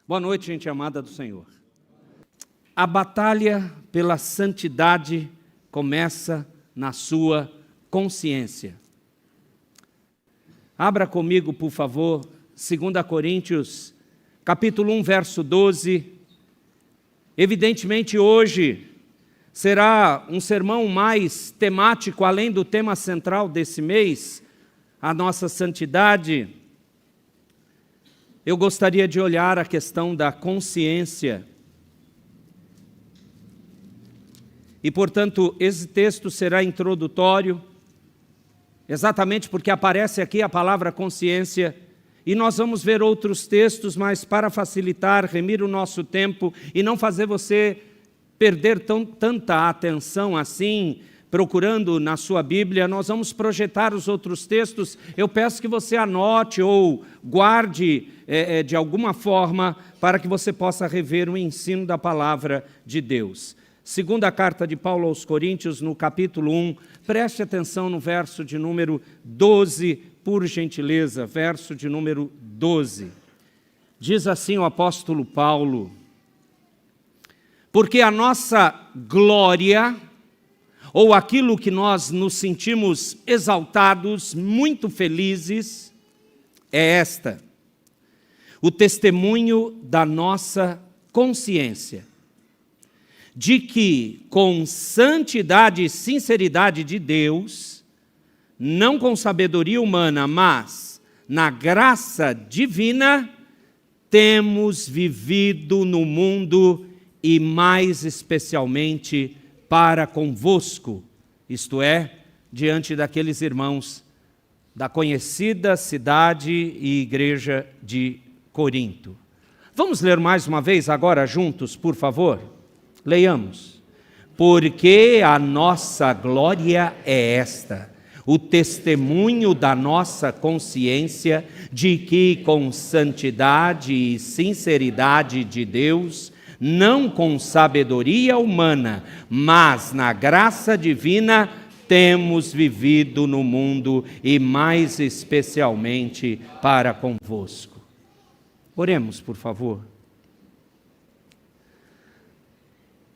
Boa noite, gente amada do Senhor. A batalha pela santidade começa na sua consciência. Abra comigo, por favor, 2 Coríntios, capítulo 1, verso 12. Evidentemente, hoje será um sermão mais temático, além do tema central desse mês, a nossa santidade. Eu gostaria de olhar a questão da consciência. E, portanto, esse texto será introdutório, exatamente porque aparece aqui a palavra consciência, e nós vamos ver outros textos, mas para facilitar, remir o nosso tempo e não fazer você perder tanta atenção assim, procurando na sua Bíblia, nós vamos projetar os outros textos. Eu peço que você anote ou guarde de alguma forma para que você possa rever o ensino da palavra de Deus. Segunda carta de Paulo aos Coríntios, no capítulo 1, preste atenção no verso de número 12, por gentileza, verso de número 12. Diz assim o apóstolo Paulo: porque a nossa glória, ou aquilo que nós nos sentimos exaltados, muito felizes, é esta: o testemunho da nossa consciência, de que com santidade e sinceridade de Deus, não com sabedoria humana, mas na graça divina, temos vivido no mundo e mais especialmente para convosco, isto é, diante daqueles irmãos da conhecida cidade e igreja de Corinto. Vamos ler mais uma vez agora juntos, por favor? Leiamos. Porque a nossa glória é esta, o testemunho da nossa consciência de que com santidade e sinceridade de Deus, não com sabedoria humana, mas na graça divina, temos vivido no mundo e mais especialmente para convosco. Oremos, por favor.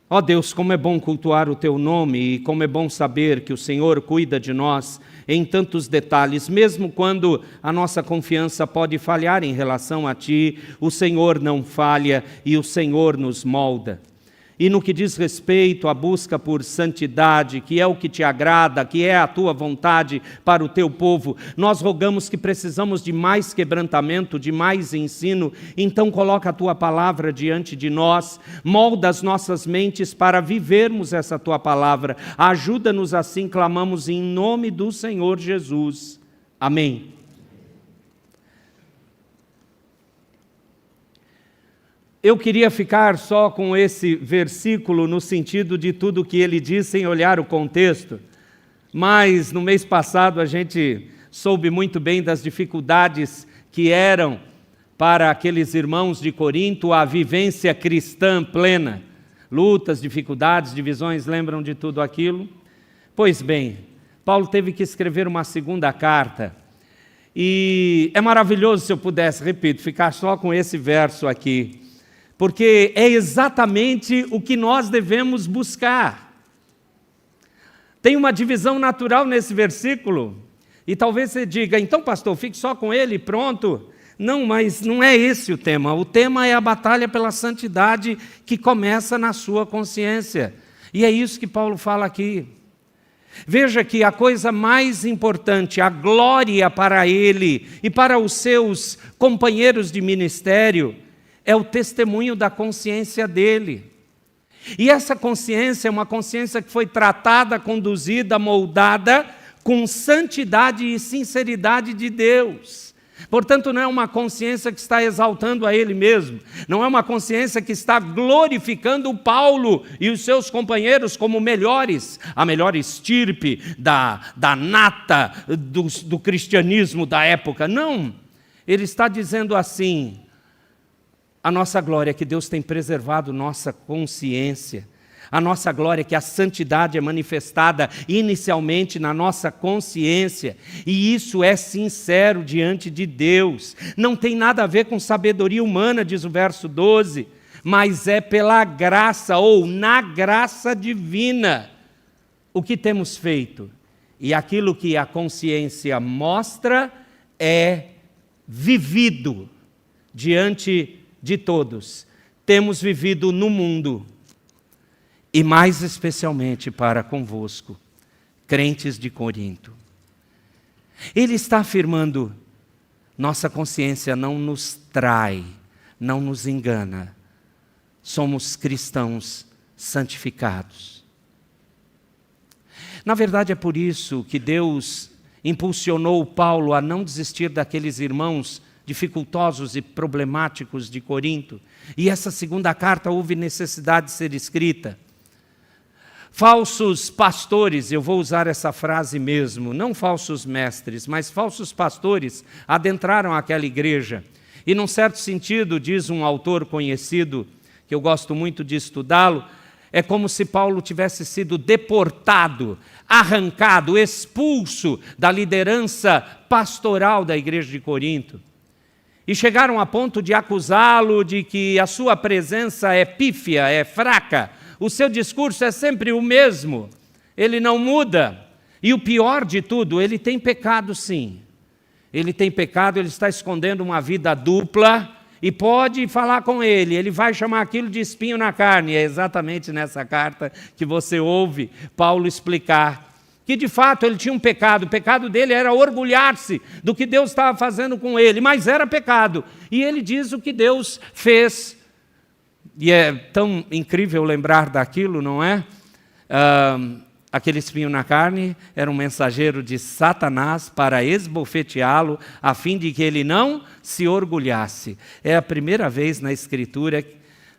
Ó Deus, como é bom cultuar o Teu nome e como é bom saber que o Senhor cuida de nós em tantos detalhes, mesmo quando a nossa confiança pode falhar em relação a Ti, o Senhor não falha e o Senhor nos molda. E no que diz respeito à busca por santidade, que é o que Te agrada, que é a Tua vontade para o Teu povo, nós rogamos que precisamos de mais quebrantamento, de mais ensino. Então coloca a Tua palavra diante de nós, molda as nossas mentes para vivermos essa Tua palavra. Ajuda-nos assim, clamamos em nome do Senhor Jesus. Amém. Eu queria ficar só com esse versículo no sentido de tudo que ele diz, sem olhar o contexto, mas no mês passado a gente soube muito bem das dificuldades que eram para aqueles irmãos de Corinto a vivência cristã plena. Lutas, dificuldades, divisões, lembram de tudo aquilo? Pois bem, Paulo teve que escrever uma segunda carta, e é maravilhoso se eu pudesse, repito, ficar só com esse verso aqui, porque é exatamente o que nós devemos buscar. Tem uma divisão natural nesse versículo, e talvez você diga, então pastor, fique só com ele, pronto. Não, mas não é esse o tema. O tema é a batalha pela santidade que começa na sua consciência. E é isso que Paulo fala aqui. Veja que a coisa mais importante, a glória para ele e para os seus companheiros de ministério, é o testemunho da consciência dele. E essa consciência é uma consciência que foi tratada, conduzida, moldada com santidade e sinceridade de Deus. Portanto, não é uma consciência que está exaltando a ele mesmo, não é uma consciência que está glorificando o Paulo e os seus companheiros como melhores, a melhor estirpe da nata do cristianismo da época. Não, ele está dizendo assim: a nossa glória é que Deus tem preservado nossa consciência. A nossa glória é que a santidade é manifestada inicialmente na nossa consciência, e isso é sincero diante de Deus. Não tem nada a ver com sabedoria humana, diz o verso 12, mas é pela graça ou na graça divina o que temos feito. E aquilo que a consciência mostra é vivido diante de todos. Temos vivido no mundo, e mais especialmente para convosco, crentes de Corinto. Ele está afirmando, nossa consciência não nos trai, não nos engana. Somos cristãos santificados. Na verdade, é por isso que Deus impulsionou Paulo a não desistir daqueles irmãos dificultosos e problemáticos de Corinto. E essa segunda carta houve necessidade de ser escrita. Falsos pastores, eu vou usar essa frase mesmo, não falsos mestres, mas falsos pastores adentraram aquela igreja. E num certo sentido, diz um autor conhecido, que eu gosto muito de estudá-lo, é como se Paulo tivesse sido deportado, arrancado, expulso da liderança pastoral da igreja de Corinto. E chegaram a ponto de acusá-lo de que a sua presença é pífia, é fraca. O seu discurso é sempre o mesmo, ele não muda. E o pior de tudo, ele tem pecado sim. Ele tem pecado, ele está escondendo uma vida dupla, e pode falar com ele vai chamar aquilo de espinho na carne. É exatamente nessa carta que você ouve Paulo explicar que de fato ele tinha um pecado. O pecado dele era orgulhar-se do que Deus estava fazendo com ele, mas era pecado. E ele diz o que Deus fez. E é tão incrível lembrar daquilo, não é? Aquele espinho na carne era um mensageiro de Satanás para esbofeteá-lo, a fim de que ele não se orgulhasse. É a primeira vez na Escritura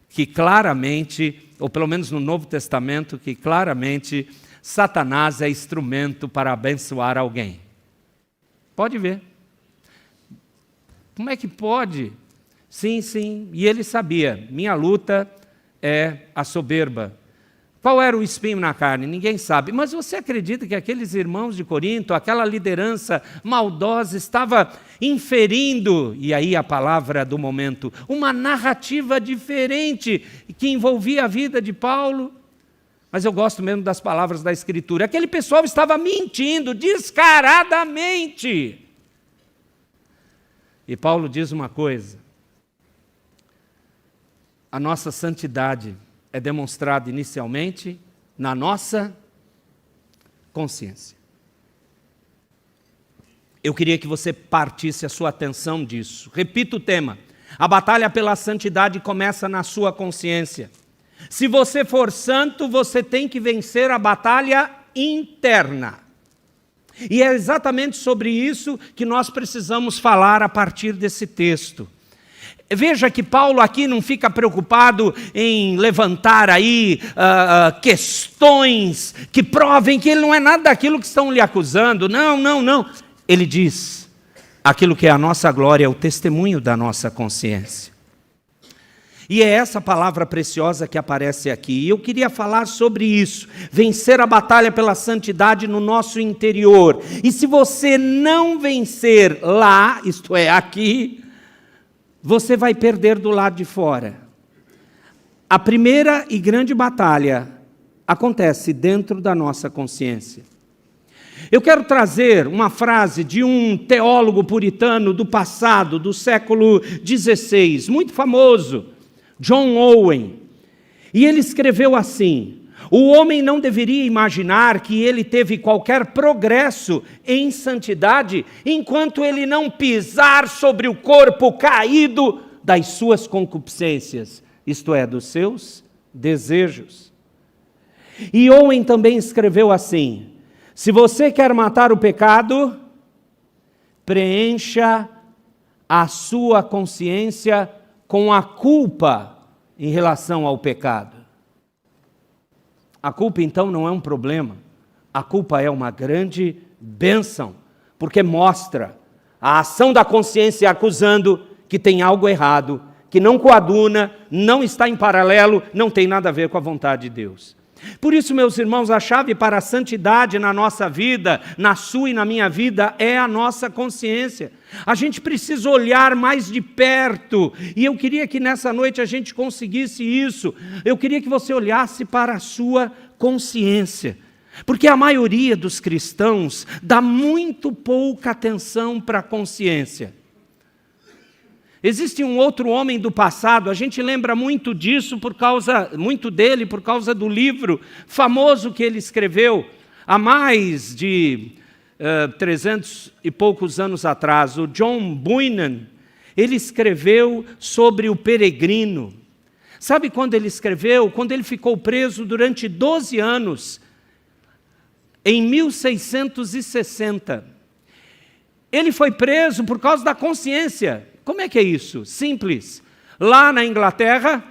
que claramente, ou pelo menos no Novo Testamento, que claramente Satanás é instrumento para abençoar alguém. Pode ver. Como é que pode? Sim, sim. E ele sabia, minha luta é a soberba. Qual era o espinho na carne? Ninguém sabe. Mas você acredita que aqueles irmãos de Corinto, aquela liderança maldosa, estava inferindo, e aí a palavra do momento, uma narrativa diferente que envolvia a vida de Paulo? Mas eu gosto mesmo das palavras da Escritura. Aquele pessoal estava mentindo descaradamente. E Paulo diz uma coisa: a nossa santidade é demonstrado inicialmente na nossa consciência. Eu queria que você partisse a sua atenção disso. Repito o tema. A batalha pela santidade começa na sua consciência. Se você for santo, você tem que vencer a batalha interna. E é exatamente sobre isso que nós precisamos falar a partir desse texto. Veja que Paulo aqui não fica preocupado em levantar aí questões que provem que ele não é nada daquilo que estão lhe acusando. Não, não, não. Ele diz, aquilo que é a nossa glória é o testemunho da nossa consciência. E é essa palavra preciosa que aparece aqui. E eu queria falar sobre isso. Vencer a batalha pela santidade no nosso interior. E se você não vencer lá, isto é, aqui, você vai perder do lado de fora. A primeira e grande batalha acontece dentro da nossa consciência. Eu quero trazer uma frase de um teólogo puritano do passado, do século XVI, muito famoso, John Owen. E ele escreveu assim: o homem não deveria imaginar que ele teve qualquer progresso em santidade enquanto ele não pisar sobre o corpo caído das suas concupiscências, isto é, dos seus desejos. E Owen também escreveu assim: se você quer matar o pecado, preencha a sua consciência com a culpa em relação ao pecado. A culpa, então, não é um problema. A culpa é uma grande bênção, porque mostra a ação da consciência acusando que tem algo errado, que não coaduna, não está em paralelo, não tem nada a ver com a vontade de Deus. Por isso, meus irmãos, a chave para a santidade na nossa vida, na sua e na minha vida, é a nossa consciência. A gente precisa olhar mais de perto, e eu queria que nessa noite a gente conseguisse isso. Eu queria que você olhasse para a sua consciência, porque a maioria dos cristãos dá muito pouca atenção para a consciência. Existe um outro homem do passado, a gente lembra muito disso muito dele por causa do livro famoso que ele escreveu há mais de 300 e poucos anos atrás. O John Bunyan, ele escreveu sobre o peregrino. Sabe quando ele escreveu? Quando ele ficou preso durante 12 anos, em 1660. Ele foi preso por causa da consciência. Como é que é isso? Simples. Lá na Inglaterra,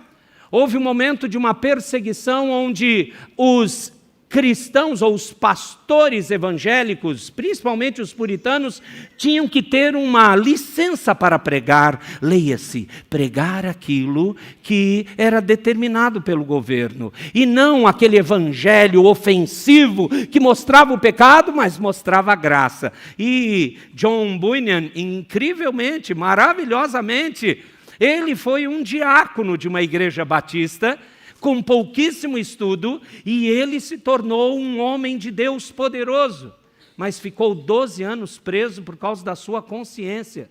houve um momento de uma perseguição onde os cristãos ou os pastores evangélicos, principalmente os puritanos, tinham que ter uma licença para pregar. Leia-se, pregar aquilo que era determinado pelo governo. E não aquele evangelho ofensivo que mostrava o pecado, mas mostrava a graça. E John Bunyan, incrivelmente, maravilhosamente, ele foi um diácono de uma igreja batista, com pouquíssimo estudo, e ele se tornou um homem de Deus poderoso, mas ficou 12 anos preso por causa da sua consciência.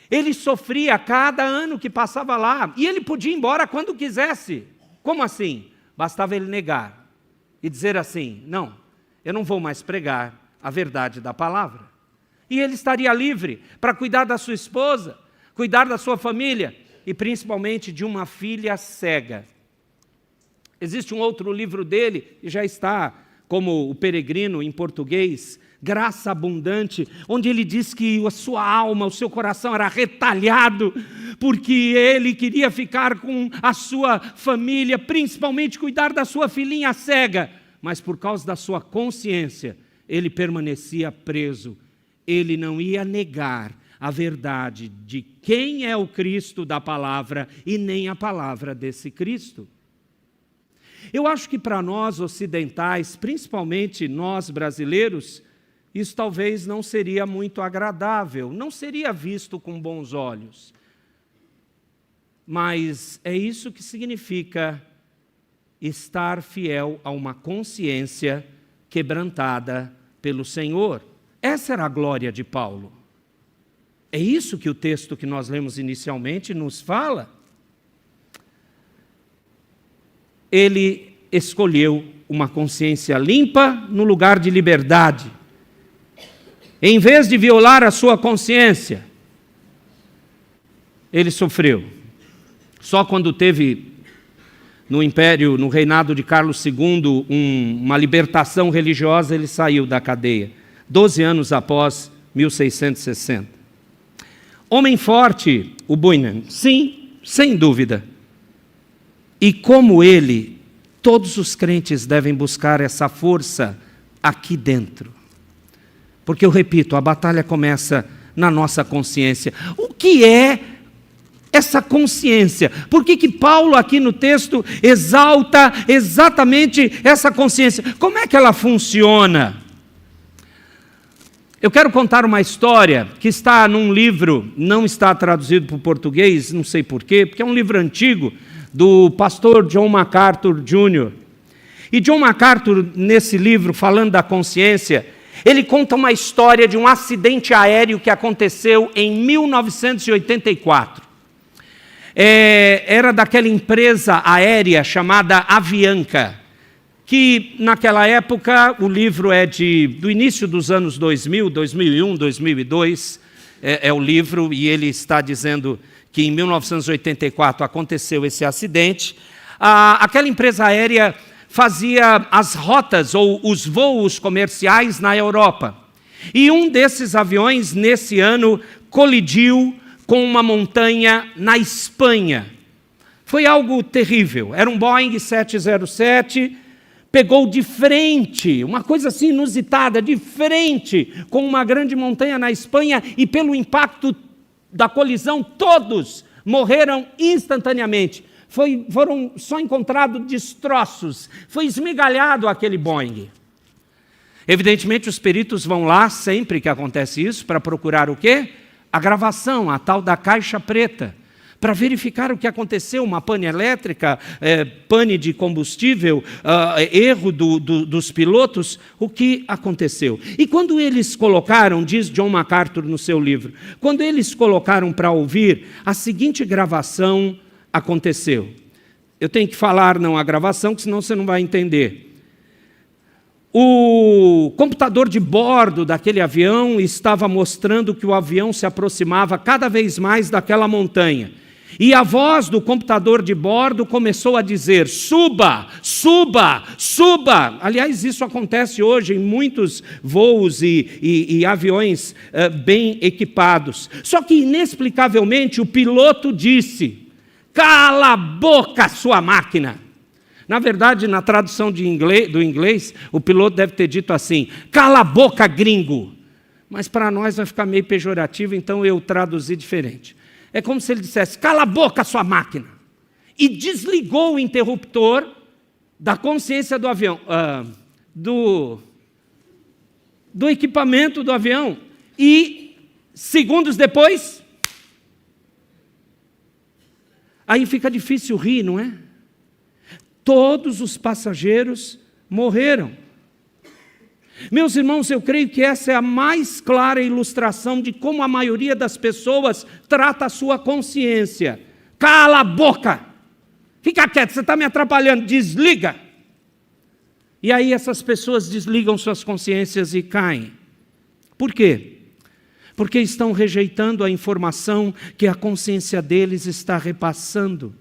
Ele sofria a cada ano que passava lá, e ele podia ir embora quando quisesse. Como assim? Bastava ele negar e dizer assim: não, eu não vou mais pregar a verdade da palavra. E ele estaria livre para cuidar da sua esposa, cuidar da sua família, e principalmente de uma filha cega. Existe um outro livro dele, que já está como O Peregrino em português, Graça Abundante, onde ele diz que a sua alma, o seu coração era retalhado, porque ele queria ficar com a sua família, principalmente cuidar da sua filhinha cega, mas por causa da sua consciência, ele permanecia preso. Ele não ia negar a verdade de quem é o Cristo da palavra e nem a palavra desse Cristo. Eu acho que para nós ocidentais, principalmente nós brasileiros, isso talvez não seria muito agradável, não seria visto com bons olhos. Mas é isso que significa estar fiel a uma consciência quebrantada pelo Senhor. Essa era a glória de Paulo. É isso que o texto que nós lemos inicialmente nos fala. Ele escolheu uma consciência limpa no lugar de liberdade. Em vez de violar a sua consciência, ele sofreu. Só quando teve no império, no reinado de Carlos II, uma libertação religiosa, ele saiu da cadeia, 12 anos após 1660. Homem forte, o Bunyan, sim, sem dúvida. E como ele, todos os crentes devem buscar essa força aqui dentro. Porque eu repito, a batalha começa na nossa consciência. O que é essa consciência? Por que Paulo aqui no texto exalta exatamente essa consciência? Como é que ela funciona? Eu quero contar uma história que está num livro, não está traduzido para o português, não sei porquê, porque é um livro antigo, do pastor John MacArthur Jr. E John MacArthur, nesse livro, falando da consciência, ele conta uma história de um acidente aéreo que aconteceu em 1984. Era daquela empresa aérea chamada Avianca, que naquela época, o livro é do início dos anos 2000, 2001, 2002, é o livro, e ele está dizendo que em 1984 aconteceu esse acidente. Aquela empresa aérea fazia as rotas ou os voos comerciais na Europa. E um desses aviões, nesse ano, colidiu com uma montanha na Espanha. Foi algo terrível. Era um Boeing 707, pegou de frente, uma coisa assim inusitada, de frente com uma grande montanha na Espanha, e pelo impacto da colisão, todos morreram instantaneamente. Foram só encontrados destroços, foi esmigalhado aquele Boeing. Evidentemente, os peritos vão lá, sempre que acontece isso, para procurar o quê? A gravação, a tal da caixa preta, para verificar o que aconteceu, uma pane elétrica, pane de combustível, erro dos pilotos, o que aconteceu. E quando eles colocaram, diz John MacArthur no seu livro, quando eles colocaram para ouvir, a seguinte gravação aconteceu. Eu tenho que falar não a gravação, que senão você não vai entender. O computador de bordo daquele avião estava mostrando que o avião se aproximava cada vez mais daquela montanha. E a voz do computador de bordo começou a dizer: suba, suba, suba. Aliás, isso acontece hoje em muitos voos e aviões bem equipados. Só que, inexplicavelmente, o piloto disse: cala a boca, sua máquina. Na verdade, na tradução do inglês, o piloto deve ter dito assim: cala a boca, gringo. Mas para nós vai ficar meio pejorativo, então eu traduzi diferente. É como se ele dissesse: cala a boca, sua máquina. E desligou o interruptor da consciência do avião, do equipamento do avião. E, segundos depois, aí fica difícil rir, não é? Todos os passageiros morreram. Meus irmãos, eu creio que essa é a mais clara ilustração de como a maioria das pessoas trata a sua consciência. Cala a boca! Fica quieto, você está me atrapalhando, desliga! E aí essas pessoas desligam suas consciências e caem. Por quê? Porque estão rejeitando a informação que a consciência deles está repassando.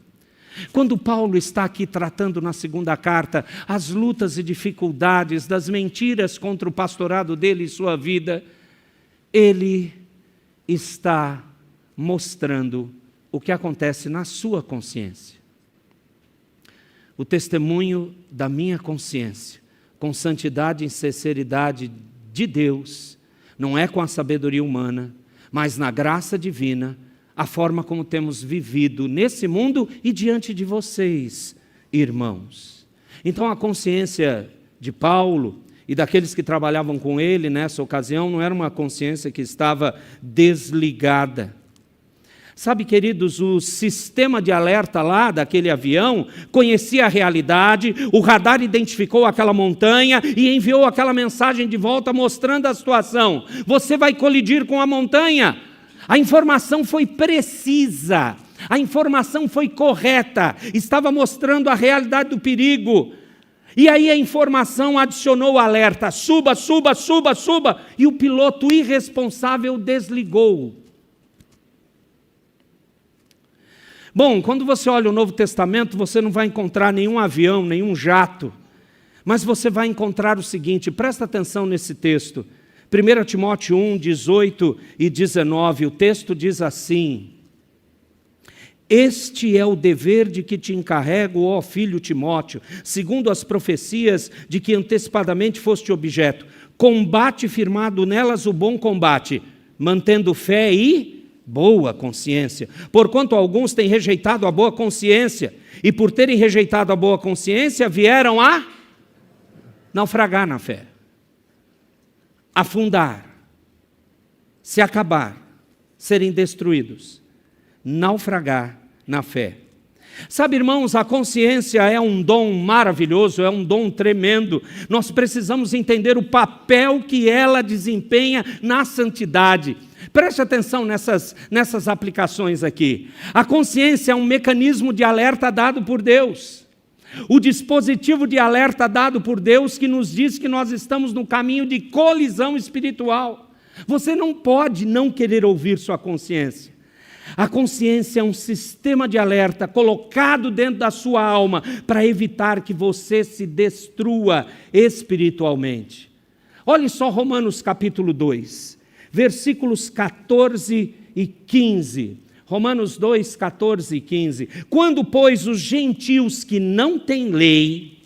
Quando Paulo está aqui tratando na segunda carta as lutas e dificuldades das mentiras contra o pastorado dele e sua vida, ele está mostrando o que acontece na sua consciência. O testemunho da minha consciência, com santidade e sinceridade de Deus, não é com a sabedoria humana, mas na graça divina, a forma como temos vivido nesse mundo e diante de vocês, irmãos. Então a consciência de Paulo e daqueles que trabalhavam com ele nessa ocasião não era uma consciência que estava desligada. Sabe, queridos, o sistema de alerta lá daquele avião conhecia a realidade, o radar identificou aquela montanha e enviou aquela mensagem de volta mostrando a situação. Você vai colidir com a montanha. A informação foi precisa, a informação foi correta, estava mostrando a realidade do perigo. E aí a informação adicionou o alerta: suba, suba, suba, suba, e o piloto irresponsável desligou. Bom, quando você olha o Novo Testamento, você não vai encontrar nenhum avião, nenhum jato, mas você vai encontrar o seguinte, presta atenção nesse texto. 1 Timóteo 1, 18 e 19, o texto diz assim: este é o dever de que te encarrego, ó filho Timóteo, segundo as profecias de que antecipadamente foste objeto. Combate firmado nelas o bom combate, mantendo fé e boa consciência. Porquanto alguns têm rejeitado a boa consciência, e por terem rejeitado a boa consciência, vieram a naufragar na fé. Afundar, se acabar, serem destruídos, naufragar na fé. Sabe, irmãos, a consciência é um dom maravilhoso, é um dom tremendo. Nós precisamos entender o papel que ela desempenha na santidade. Preste atenção nessas aplicações aqui. A consciência é um mecanismo de alerta dado por Deus. O dispositivo de alerta dado por Deus que nos diz que nós estamos no caminho de colisão espiritual. Você não pode não querer ouvir sua consciência. A consciência é um sistema de alerta colocado dentro da sua alma para evitar que você se destrua espiritualmente. Olhe só Romanos capítulo 2, versículos 14 e 15. Romanos 2, 14 e 15. Quando, pois, os gentios que não têm lei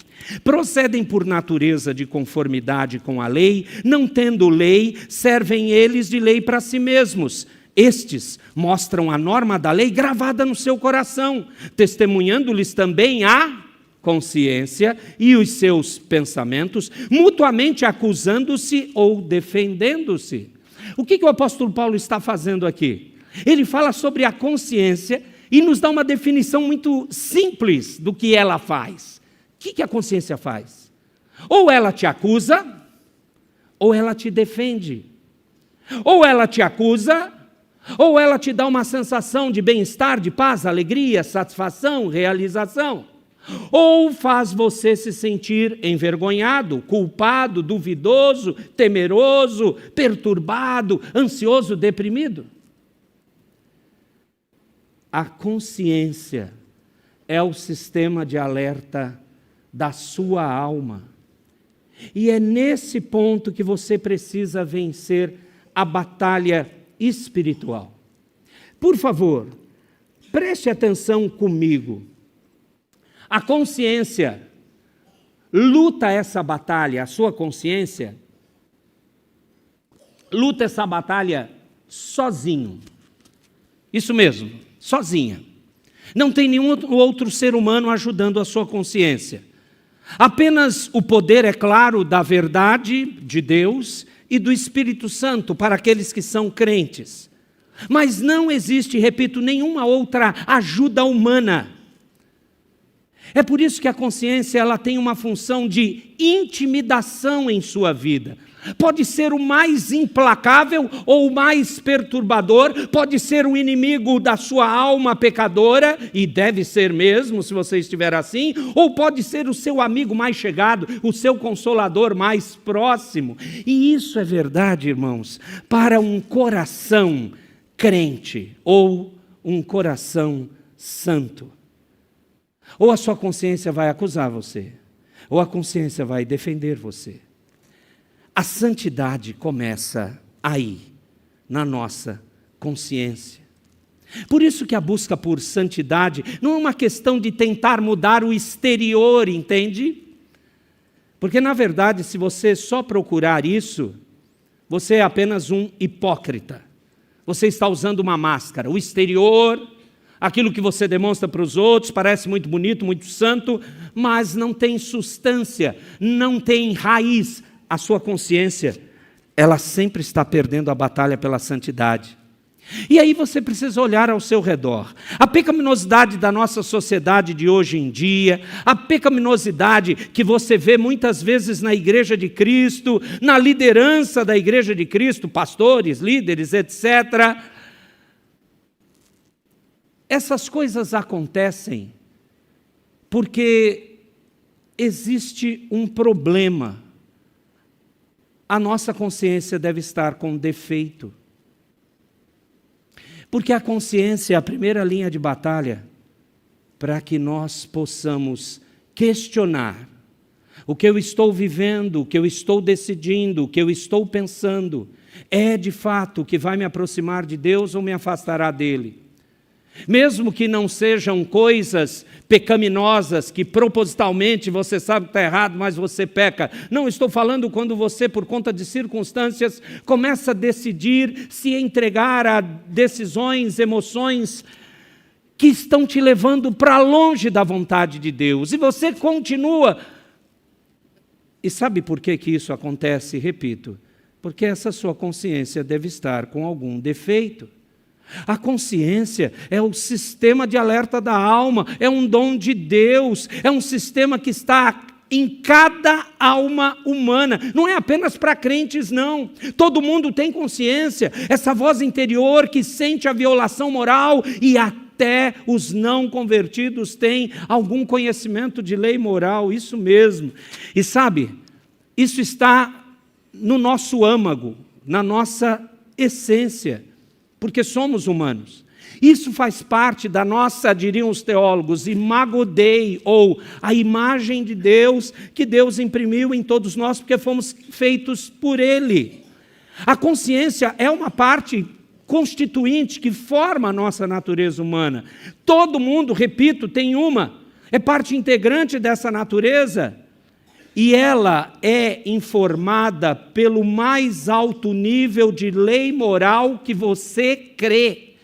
procedem por natureza de conformidade com a lei, não tendo lei, servem eles de lei para si mesmos, Estes mostram a norma da lei gravada no seu coração, testemunhando-lhes também a consciência e os seus pensamentos, mutuamente acusando-se ou defendendo-se. O que o apóstolo Paulo está fazendo aqui? Ele fala sobre a consciência e nos dá uma definição muito simples do que ela faz. O que a consciência faz? Ou ela te acusa, ou ela te defende. Ou ela te acusa, ou ela te dá uma sensação de bem-estar, de paz, alegria, satisfação, realização. Ou faz você se sentir envergonhado, culpado, duvidoso, temeroso, perturbado, ansioso, deprimido. A consciência é o sistema de alerta da sua alma. E é nesse ponto que você precisa vencer a batalha espiritual. Por favor, preste atenção comigo. A consciência luta essa batalha, a sua consciência luta essa batalha sozinho. Isso mesmo, sozinha. Não tem nenhum outro ser humano ajudando a sua consciência. Apenas o poder, é claro, da verdade de Deus e do Espírito Santo para aqueles que são crentes. Mas não existe, repito, nenhuma outra ajuda humana. É por isso que a consciência ela tem uma função de intimidação em sua vida. Pode ser o mais implacável ou o mais perturbador, pode ser o inimigo da sua alma pecadora, e deve ser mesmo se você estiver assim, ou pode ser o seu amigo mais chegado, o seu consolador mais próximo. E isso é verdade, irmãos, para um coração crente ou um coração santo. Ou a sua consciência vai acusar você, ou a consciência vai defender você. A santidade começa aí, na nossa consciência. Por isso que a busca por santidade não é uma questão de tentar mudar o exterior, entende? Porque, na verdade, se você só procurar isso, você é apenas um hipócrita. Você está usando uma máscara. O exterior, aquilo que você demonstra para os outros, parece muito bonito, muito santo, mas não tem substância, não tem raiz. A sua consciência, ela sempre está perdendo a batalha pela santidade. E aí você precisa olhar ao seu redor. A pecaminosidade da nossa sociedade de hoje em dia, a pecaminosidade que você vê muitas vezes na Igreja de Cristo, na liderança da Igreja de Cristo, pastores, líderes, etc. Essas coisas acontecem porque existe um problema. A nossa consciência deve estar com defeito. Porque a consciência é a primeira linha de batalha para que nós possamos questionar o que eu estou vivendo, o que eu estou decidindo, o que eu estou pensando. É de fato o que vai me aproximar de Deus ou me afastará dele? Mesmo que não sejam coisas pecaminosas, que propositalmente você sabe que está errado, mas você peca. Não estou falando quando você, por conta de circunstâncias, começa a decidir se entregar a decisões, emoções que estão te levando para longe da vontade de Deus. E você continua. E sabe por que isso acontece? Repito, porque essa sua consciência deve estar com algum defeito. A consciência é o sistema de alerta da alma, é um dom de Deus, é um sistema que está em cada alma humana, não é apenas para crentes não, todo mundo tem consciência, essa voz interior que sente a violação moral e até os não convertidos têm algum conhecimento de lei moral, isso mesmo, e sabe, isso está no nosso âmago, na nossa essência, porque somos humanos. Isso faz parte da nossa, diriam os teólogos, imago Dei, ou a imagem de Deus que Deus imprimiu em todos nós, porque fomos feitos por Ele. A consciência é uma parte constituinte que forma a nossa natureza humana. Todo mundo, repito, tem uma, é parte integrante dessa natureza. E ela é informada pelo mais alto nível de lei moral que você crê.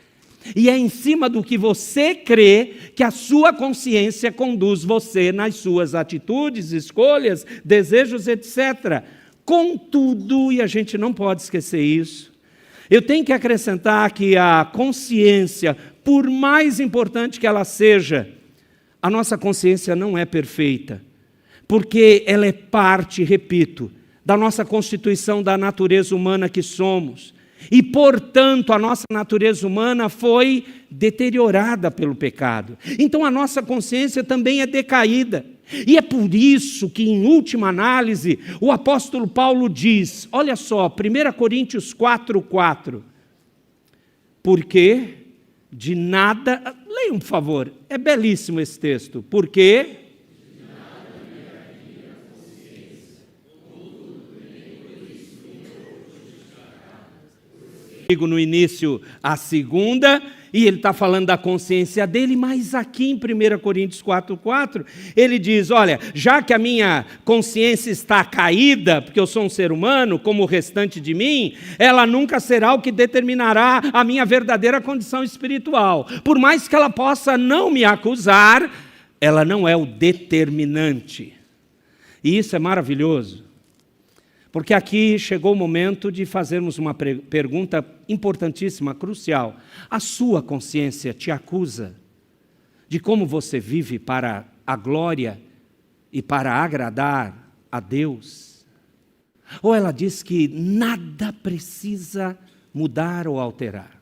E é em cima do que você crê que a sua consciência conduz você nas suas atitudes, escolhas, desejos, etc. Contudo, e a gente não pode esquecer isso, eu tenho que acrescentar que a consciência, por mais importante que ela seja, a nossa consciência não é perfeita, porque ela é parte, repito, da nossa constituição, da natureza humana que somos. E, portanto, a nossa natureza humana foi deteriorada pelo pecado. Então, a nossa consciência também é decaída. E é por isso que, em última análise, o apóstolo Paulo diz, olha só, 1 Coríntios 4:4, porque de nada... Leiam, por favor, é belíssimo esse texto. Porque... no início a segunda, e ele está falando da consciência dele, mas aqui em 1 Coríntios 4:4, ele diz, olha, já que a minha consciência está caída, porque eu sou um ser humano, como o restante de mim, ela nunca será o que determinará a minha verdadeira condição espiritual. Por mais que ela possa não me acusar, ela não é o determinante. E isso é maravilhoso. Porque aqui chegou o momento de fazermos uma pergunta importantíssima, crucial. A sua consciência te acusa de como você vive para a glória e para agradar a Deus? Ou ela diz que nada precisa mudar ou alterar?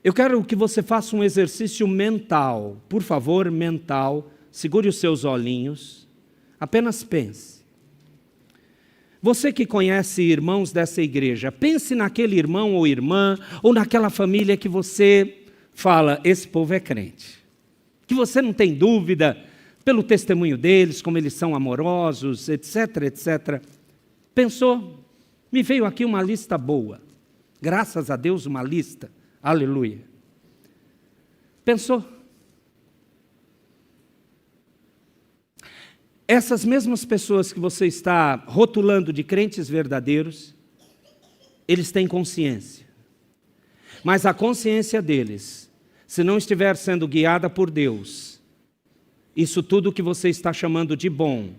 Eu quero que você faça um exercício mental, por favor, mental. Segure os seus olhinhos. Apenas pense. Você que conhece irmãos dessa igreja, pense naquele irmão ou irmã, ou naquela família que você fala, esse povo é crente. Que você não tem dúvida, pelo testemunho deles, como eles são amorosos, etc, etc. Pensou? Me veio aqui uma lista boa. Graças a Deus, uma lista. Aleluia. Pensou? Essas mesmas pessoas que você está rotulando de crentes verdadeiros, eles têm consciência. Mas a consciência deles, se não estiver sendo guiada por Deus, isso tudo que você está chamando de bom,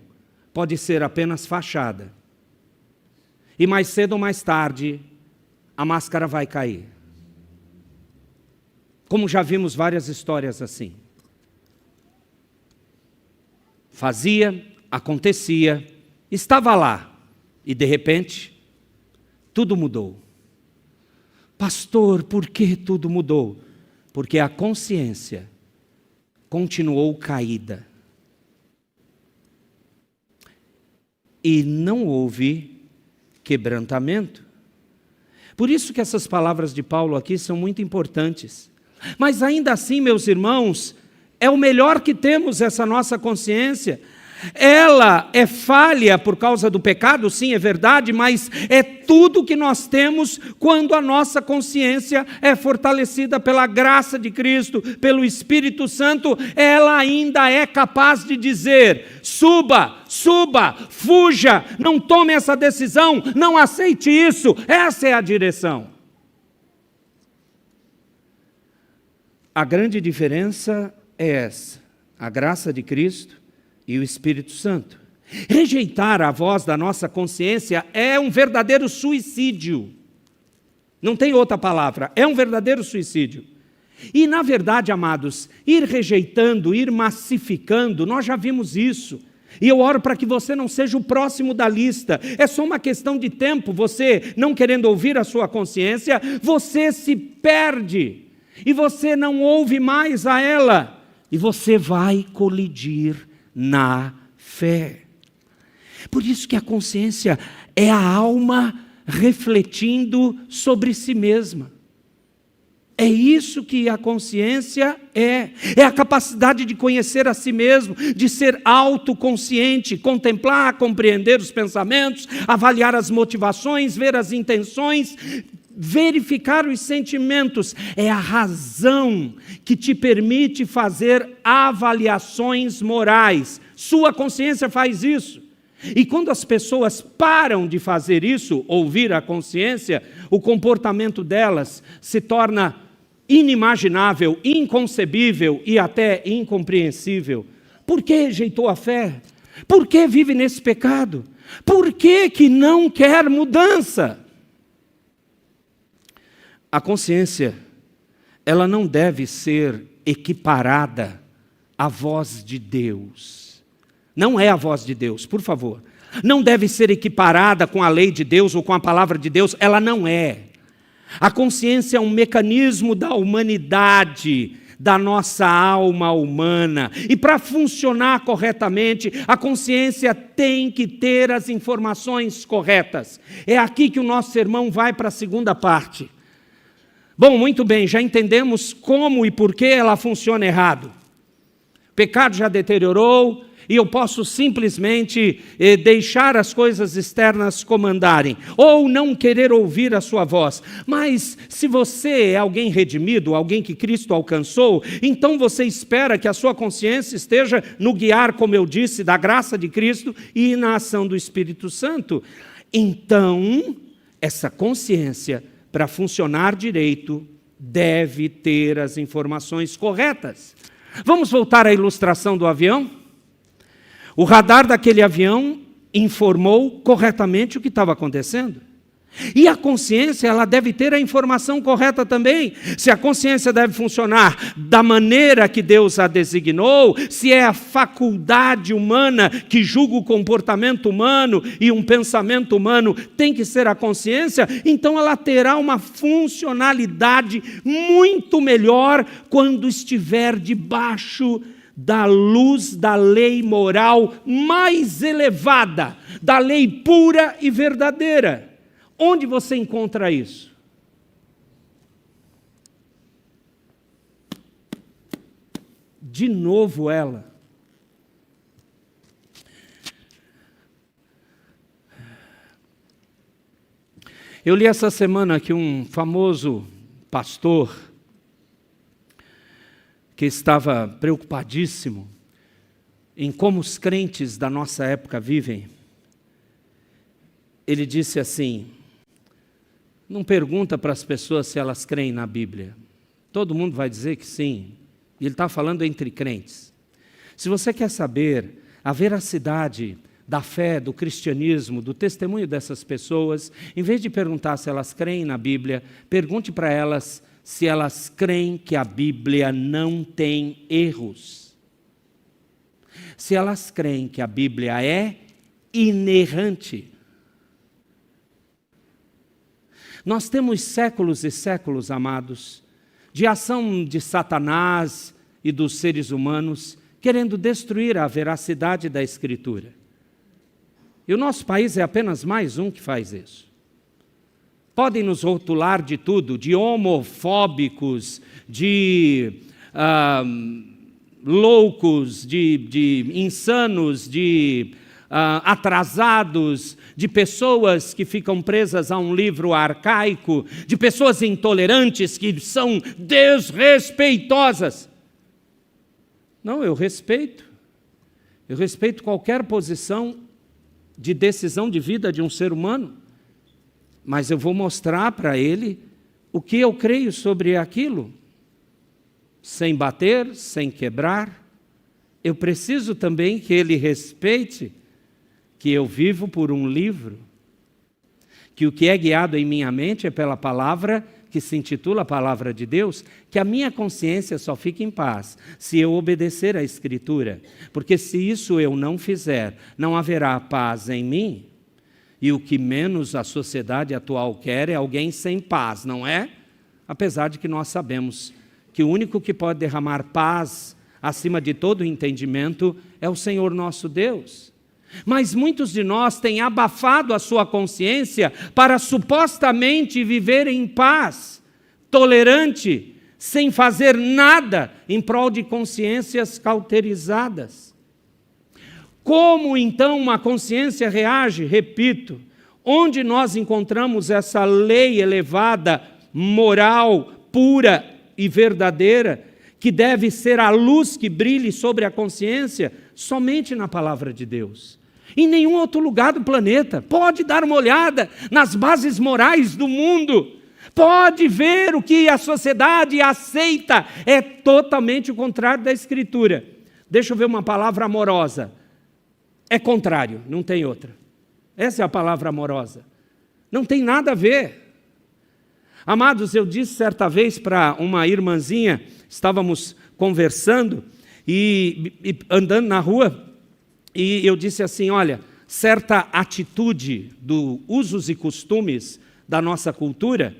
pode ser apenas fachada. E mais cedo ou mais tarde, a máscara vai cair. Como já vimos várias histórias assim. Fazia, acontecia, estava lá, e de repente, tudo mudou. Pastor, por que tudo mudou? Porque a consciência continuou caída. E não houve quebrantamento. Por isso que essas palavras de Paulo aqui são muito importantes. Mas ainda assim, meus irmãos, é o melhor que temos essa nossa consciência. Ela é falha por causa do pecado, sim, é verdade, mas é tudo que nós temos quando a nossa consciência é fortalecida pela graça de Cristo, pelo Espírito Santo. Ela ainda é capaz de dizer, suba, fuja, não tome essa decisão, não aceite isso, essa é a direção. A grande diferença é essa, a graça de Cristo e o Espírito Santo. Rejeitar a voz da nossa consciência é um verdadeiro suicídio. Não tem outra palavra, é um verdadeiro suicídio. E, na verdade, amados, ir rejeitando, ir massificando, nós já vimos isso. E eu oro para que você não seja o próximo da lista. É só uma questão de tempo, você não querendo ouvir a sua consciência, você se perde. E você não ouve mais a ela. E você vai colidir na fé. Por isso que a consciência é a alma refletindo sobre si mesma. É isso que a consciência é. É a capacidade de conhecer a si mesmo, de ser autoconsciente, contemplar, compreender os pensamentos, avaliar as motivações, ver as intenções, verificar os sentimentos, é a razão que te permite fazer avaliações morais. Sua consciência faz isso. E quando as pessoas param de fazer isso, ouvir a consciência, o comportamento delas se torna inimaginável, inconcebível e até incompreensível. Por que rejeitou a fé? Por que vive nesse pecado? Por que não quer mudança? A consciência, ela não deve ser equiparada à voz de Deus. Não é a voz de Deus, por favor. Não deve ser equiparada com a lei de Deus ou com a palavra de Deus, ela não é. A consciência é um mecanismo da humanidade, da nossa alma humana. E para funcionar corretamente, a consciência tem que ter as informações corretas. É aqui que o nosso sermão vai para a segunda parte. Bom, muito bem, já entendemos como e por que ela funciona errado. O pecado já deteriorou e eu posso simplesmente deixar as coisas externas comandarem, ou não querer ouvir a sua voz. Mas se você é alguém redimido, alguém que Cristo alcançou, então você espera que a sua consciência esteja no guiar, como eu disse, da graça de Cristo e na ação do Espírito Santo. Então, essa consciência, para funcionar direito, deve ter as informações corretas. Vamos voltar à ilustração do avião? O radar daquele avião informou corretamente o que estava acontecendo. E a consciência, ela deve ter a informação correta também. Se a consciência deve funcionar da maneira que Deus a designou, se é a faculdade humana que julga o comportamento humano e um pensamento humano tem que ser a consciência, então ela terá uma funcionalidade muito melhor quando estiver debaixo da luz da lei moral mais elevada, da lei pura e verdadeira. Onde você encontra isso? De novo ela. Eu li essa semana que um famoso pastor que estava preocupadíssimo em como os crentes da nossa época vivem. Ele disse assim: não pergunta para as pessoas se elas creem na Bíblia. Todo mundo vai dizer que sim. E ele está falando entre crentes. Se você quer saber a veracidade da fé, do cristianismo, do testemunho dessas pessoas, em vez de perguntar se elas creem na Bíblia, pergunte para elas se elas creem que a Bíblia não tem erros. Se elas creem que a Bíblia é inerrante. Nós temos séculos e séculos, amados, de ação de Satanás e dos seres humanos querendo destruir a veracidade da Escritura. E o nosso país é apenas mais um que faz isso. Podem nos rotular de tudo, de homofóbicos, de loucos, de insanos, de atrasados, de pessoas que ficam presas a um livro arcaico, de pessoas intolerantes que são desrespeitosas. Não, eu respeito qualquer posição de decisão de vida de um ser humano, mas eu vou mostrar para ele o que eu creio sobre aquilo, sem bater, sem quebrar. Eu preciso também que ele respeite que eu vivo por um livro, que o que é guiado em minha mente é pela palavra que se intitula a Palavra de Deus, que a minha consciência só fica em paz se eu obedecer à Escritura, porque se isso eu não fizer, não haverá paz em mim, e o que menos a sociedade atual quer é alguém sem paz, não é? Apesar de que nós sabemos que o único que pode derramar paz acima de todo entendimento é o Senhor nosso Deus. Mas muitos de nós têm abafado a sua consciência para supostamente viver em paz, tolerante, sem fazer nada em prol de consciências cauterizadas. Como então uma consciência reage? Repito, Onde nós encontramos essa lei elevada, moral, pura e verdadeira, que deve ser a luz que brilhe sobre a consciência? Somente na palavra de Deus. Em nenhum outro lugar do planeta. Pode dar uma olhada nas bases morais do mundo. Pode ver o que a sociedade aceita. É totalmente o contrário da Escritura. Deixa eu ver uma palavra amorosa. É contrário, não tem outra. Essa é a palavra amorosa. Não tem nada a ver. Amados, eu disse certa vez para uma irmãzinha, estávamos conversando e andando na rua, e eu disse assim, olha, certa atitude dos usos e costumes da nossa cultura,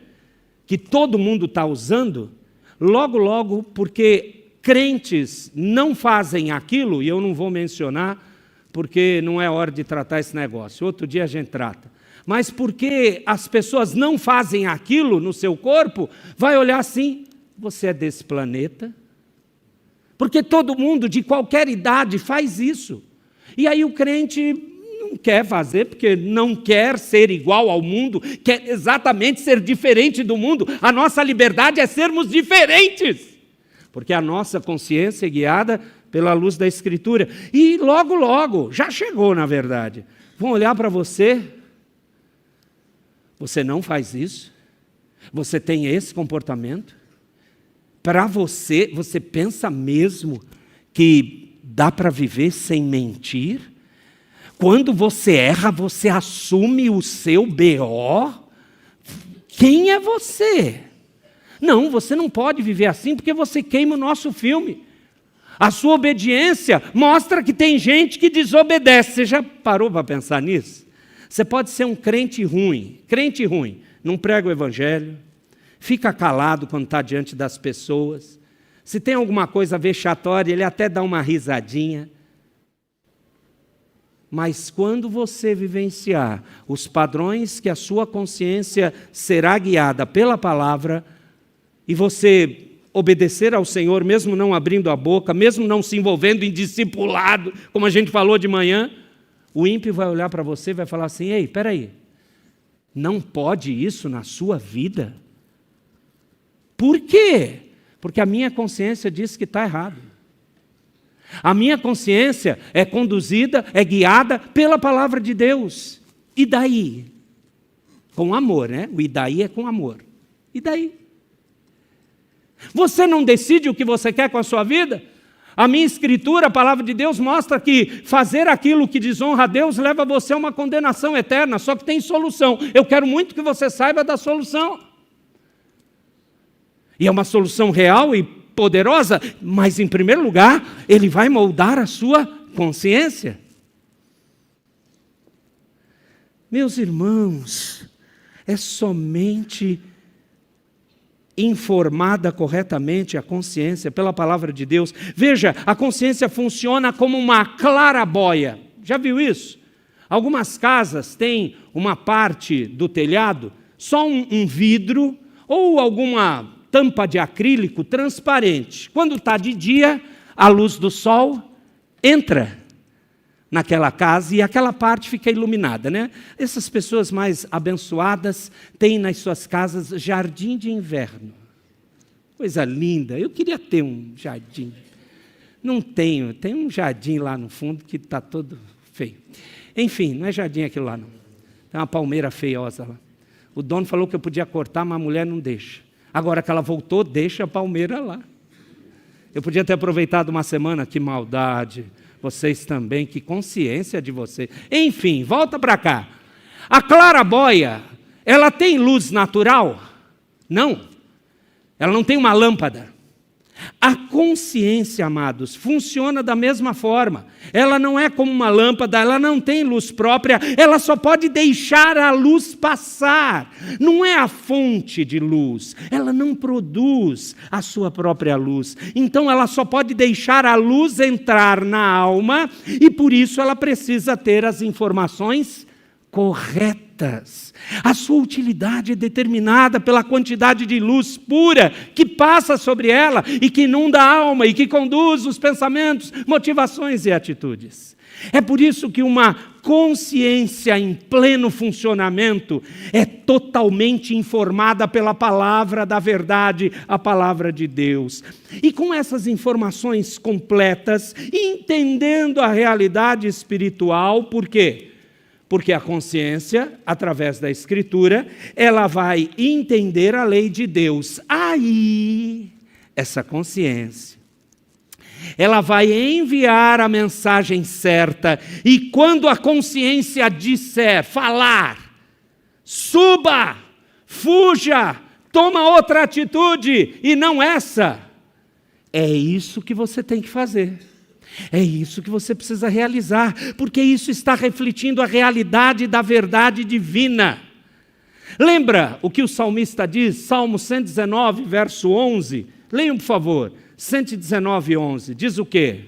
que todo mundo está usando, logo, porque crentes não fazem aquilo, e eu não vou mencionar, porque não é hora de tratar esse negócio, outro dia a gente trata. Mas porque as pessoas não fazem aquilo no seu corpo, vai olhar assim, você é desse planeta? Porque todo mundo de qualquer idade faz isso. E aí o crente não quer fazer, porque não quer ser igual ao mundo, quer exatamente ser diferente do mundo. A nossa liberdade é sermos diferentes, porque a nossa consciência é guiada pela luz da Escritura. E logo, já chegou na verdade, vão olhar para você, você não faz isso, você tem esse comportamento, para você pensa mesmo que dá para viver sem mentir? Quando você erra, você assume o seu BO? Quem é você? Não, você não pode viver assim porque você queima o nosso filme. A sua obediência mostra que tem gente que desobedece. Você já parou para pensar nisso? Você pode ser um crente ruim, não prega o evangelho, fica calado quando está diante das pessoas. Se tem alguma coisa vexatória, ele até dá uma risadinha. Mas quando você vivenciar os padrões que a sua consciência será guiada pela palavra, e você obedecer ao Senhor, mesmo não abrindo a boca, mesmo não se envolvendo em discipulado, como a gente falou de manhã, o ímpio vai olhar para você e vai falar assim, ei, espera aí, não pode isso na sua vida? Por quê? Porque a minha consciência diz que está errado. A minha consciência é conduzida, é guiada pela palavra de Deus. E daí? Com amor, né? O e daí é com amor. E daí? Você não decide o que você quer com a sua vida? A minha Escritura, a palavra de Deus, mostra que fazer aquilo que desonra a Deus leva você a uma condenação eterna, só que tem solução. Eu quero muito que você saiba da solução. E é uma solução real e poderosa, mas em primeiro lugar, ele vai moldar a sua consciência. Meus irmãos, é somente informada corretamente a consciência pela palavra de Deus. Veja, a consciência funciona como uma clarabóia. Já viu isso? Algumas casas têm uma parte do telhado, só um vidro ou alguma tampa de acrílico transparente. Quando está de dia, a luz do sol entra naquela casa e aquela parte fica iluminada, né? Essas pessoas mais abençoadas têm nas suas casas jardim de inverno. Coisa linda, eu queria ter um jardim. Não tenho, tem um jardim lá no fundo que está todo feio. Enfim, não é jardim aquilo lá não. Tem uma palmeira feiosa lá. O dono falou que eu podia cortar, mas a mulher não deixa. Agora que ela voltou, deixa a palmeira lá. Eu podia ter aproveitado uma semana, que maldade. Vocês também, que consciência de vocês. Enfim, volta para cá. A clarabóia, ela tem luz natural? Não. Ela não tem uma lâmpada. A consciência, amados, funciona da mesma forma. Ela não é como uma lâmpada, ela não tem luz própria, ela só pode deixar a luz passar. Não é a fonte de luz, ela não produz a sua própria luz. Então ela só pode deixar a luz entrar na alma e por isso ela precisa ter as informações corretas. A sua utilidade é determinada pela quantidade de luz pura que passa sobre ela e que inunda a alma e que conduz os pensamentos, motivações e atitudes. É por isso que uma consciência em pleno funcionamento é totalmente informada pela palavra da verdade, a palavra de Deus. E com essas informações completas, entendendo a realidade espiritual, por quê? Porque a consciência, através da Escritura, ela vai entender a lei de Deus. Aí, essa consciência, ela vai enviar a mensagem certa, e quando a consciência disser, falar, suba, fuja, toma outra atitude, e não essa, é isso que você tem que fazer. É isso que você precisa realizar, porque isso está refletindo a realidade da verdade divina. Lembra o que o salmista diz, Salmo 119, verso 11? Leiam, por favor. 119, 11, diz o quê?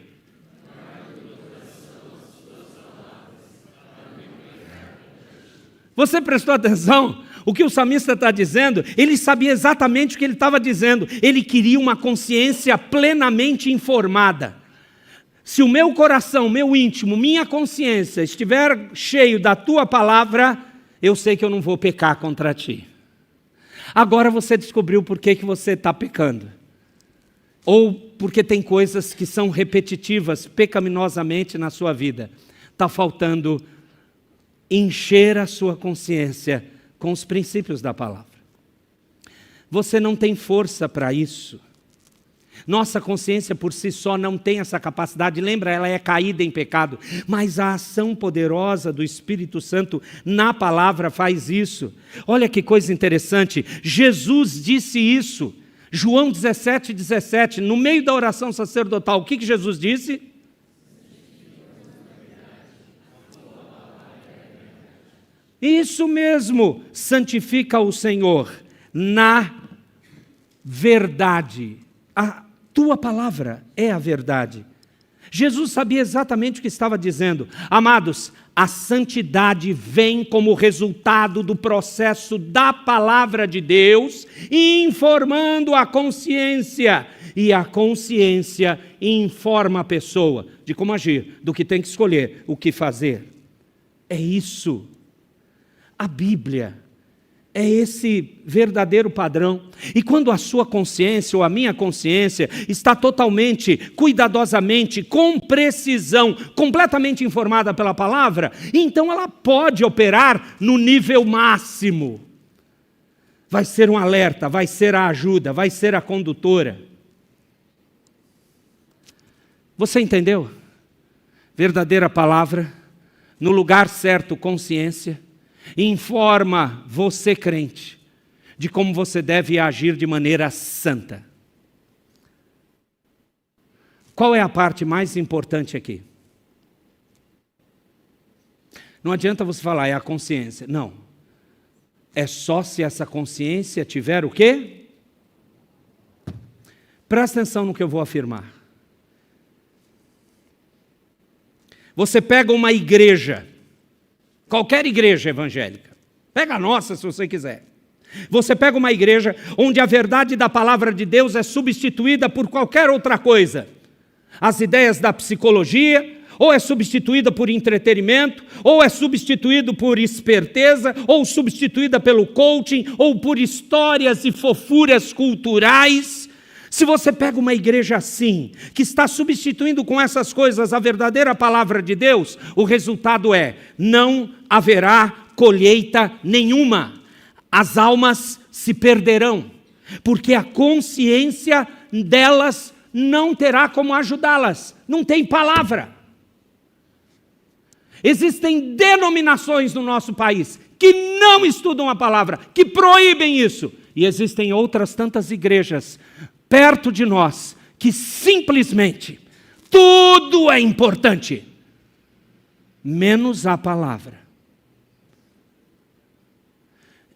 Você prestou atenção? O que o salmista está dizendo? Ele sabia exatamente o que ele estava dizendo. Ele queria uma consciência plenamente informada. Se o meu coração, meu íntimo, minha consciência estiver cheio da tua palavra, eu sei que eu não vou pecar contra ti. Agora você descobriu por que você está pecando. Ou porque tem coisas que são repetitivas pecaminosamente na sua vida. Está faltando encher a sua consciência com os princípios da palavra. Você não tem força para isso. Nossa consciência por si só não tem essa capacidade. Lembra, ela é caída em pecado. Mas a ação poderosa do Espírito Santo na palavra faz isso. Olha que coisa interessante. Jesus disse isso. João 17, 17, no meio da oração sacerdotal, o que Jesus disse? Isso mesmo, santifica o Senhor na verdade. A tua palavra é a verdade. Jesus sabia exatamente o que estava dizendo. Amados, a santidade vem como resultado do processo da palavra de Deus, informando a consciência. E a consciência informa a pessoa de como agir, do que tem que escolher, o que fazer. É isso. A Bíblia é esse verdadeiro padrão. E quando a sua consciência ou a minha consciência está totalmente, cuidadosamente, com precisão, completamente informada pela palavra, então ela pode operar no nível máximo. Vai ser um alerta, vai ser a ajuda, vai ser a condutora. Você entendeu? Verdadeira palavra, no lugar certo, consciência, informa você, crente, de como você deve agir de maneira santa. Qual é a parte mais importante aqui? Não adianta você falar, é a consciência. Não. É só se essa consciência tiver o quê? Presta atenção no que eu vou afirmar. Você pega uma igreja, qualquer igreja evangélica, pega a nossa se você quiser. Você pega uma igreja onde a verdade da palavra de Deus é substituída por qualquer outra coisa. As ideias da psicologia, ou é substituída por entretenimento, ou é substituído por esperteza, ou substituída pelo coaching, ou por histórias e fofuras culturais. Se você pega uma igreja assim, que está substituindo com essas coisas a verdadeira palavra de Deus, o resultado é, não haverá colheita nenhuma. As almas se perderão, porque a consciência delas não terá como ajudá-las. Não tem palavra. Existem denominações no nosso país que não estudam a palavra, que proíbem isso. E existem outras tantas igrejas perto de nós, que simplesmente tudo é importante, menos a palavra.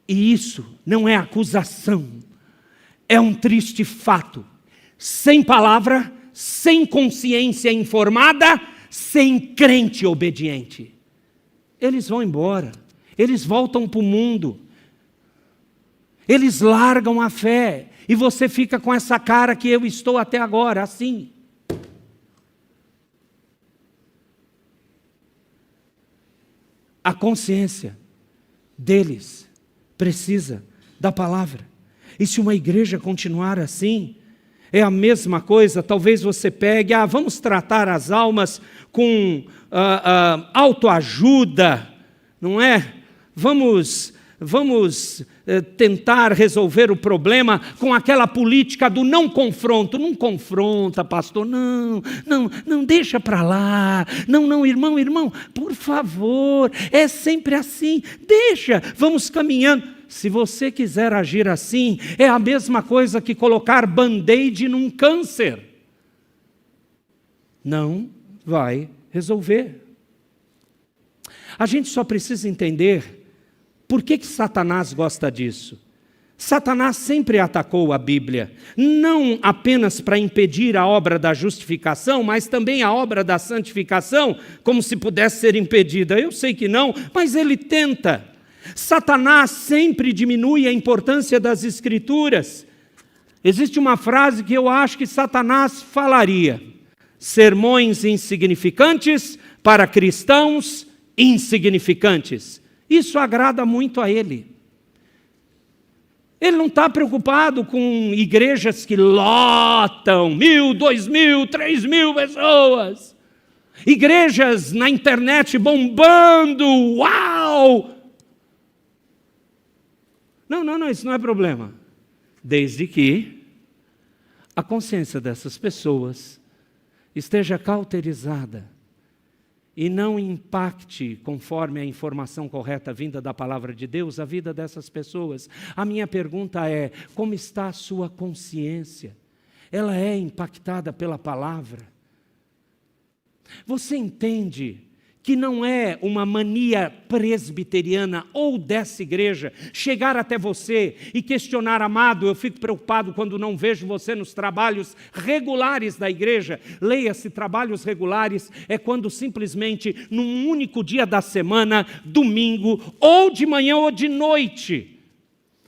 E isso não é acusação, é um triste fato. Sem palavra, sem consciência informada, sem crente obediente. Eles vão embora, eles voltam para o mundo, eles largam a fé. E você fica com essa cara que eu estou até agora, assim. consciência deles precisa da palavra. E se uma igreja continuar assim, é a mesma coisa. Talvez você pegue, vamos tratar as almas com autoajuda, não é? Vamos tentar resolver o problema com aquela política do não confronto. Não confronta, pastor, não, deixa para lá. Não, irmão, por favor, é sempre assim, deixa, vamos caminhando. Se você quiser agir assim, é a mesma coisa que colocar band-aid num câncer. Não vai resolver. A gente só precisa entender por que Satanás gosta disso. Satanás sempre atacou a Bíblia, não apenas para impedir a obra da justificação, mas também a obra da santificação, como se pudesse ser impedida. Eu sei que não, mas ele tenta. Satanás sempre diminui a importância das Escrituras. Existe uma frase que eu acho que Satanás falaria: sermões insignificantes para cristãos insignificantes. Isso agrada muito a ele. Ele não está preocupado com igrejas que lotam 1.000, 2.000, 3.000 pessoas. Igrejas na internet bombando, uau! Não, isso não é problema. Desde que a consciência dessas pessoas esteja cauterizada e não impacte, conforme a informação correta vinda da palavra de Deus, a vida dessas pessoas. A minha pergunta é: como está a sua consciência? Ela é impactada pela palavra? Você entende que não é uma mania presbiteriana ou dessa igreja chegar até você e questionar: amado, eu fico preocupado quando não vejo você nos trabalhos regulares da igreja. Leia-se, trabalhos regulares é quando simplesmente num único dia da semana, domingo, ou de manhã ou de noite.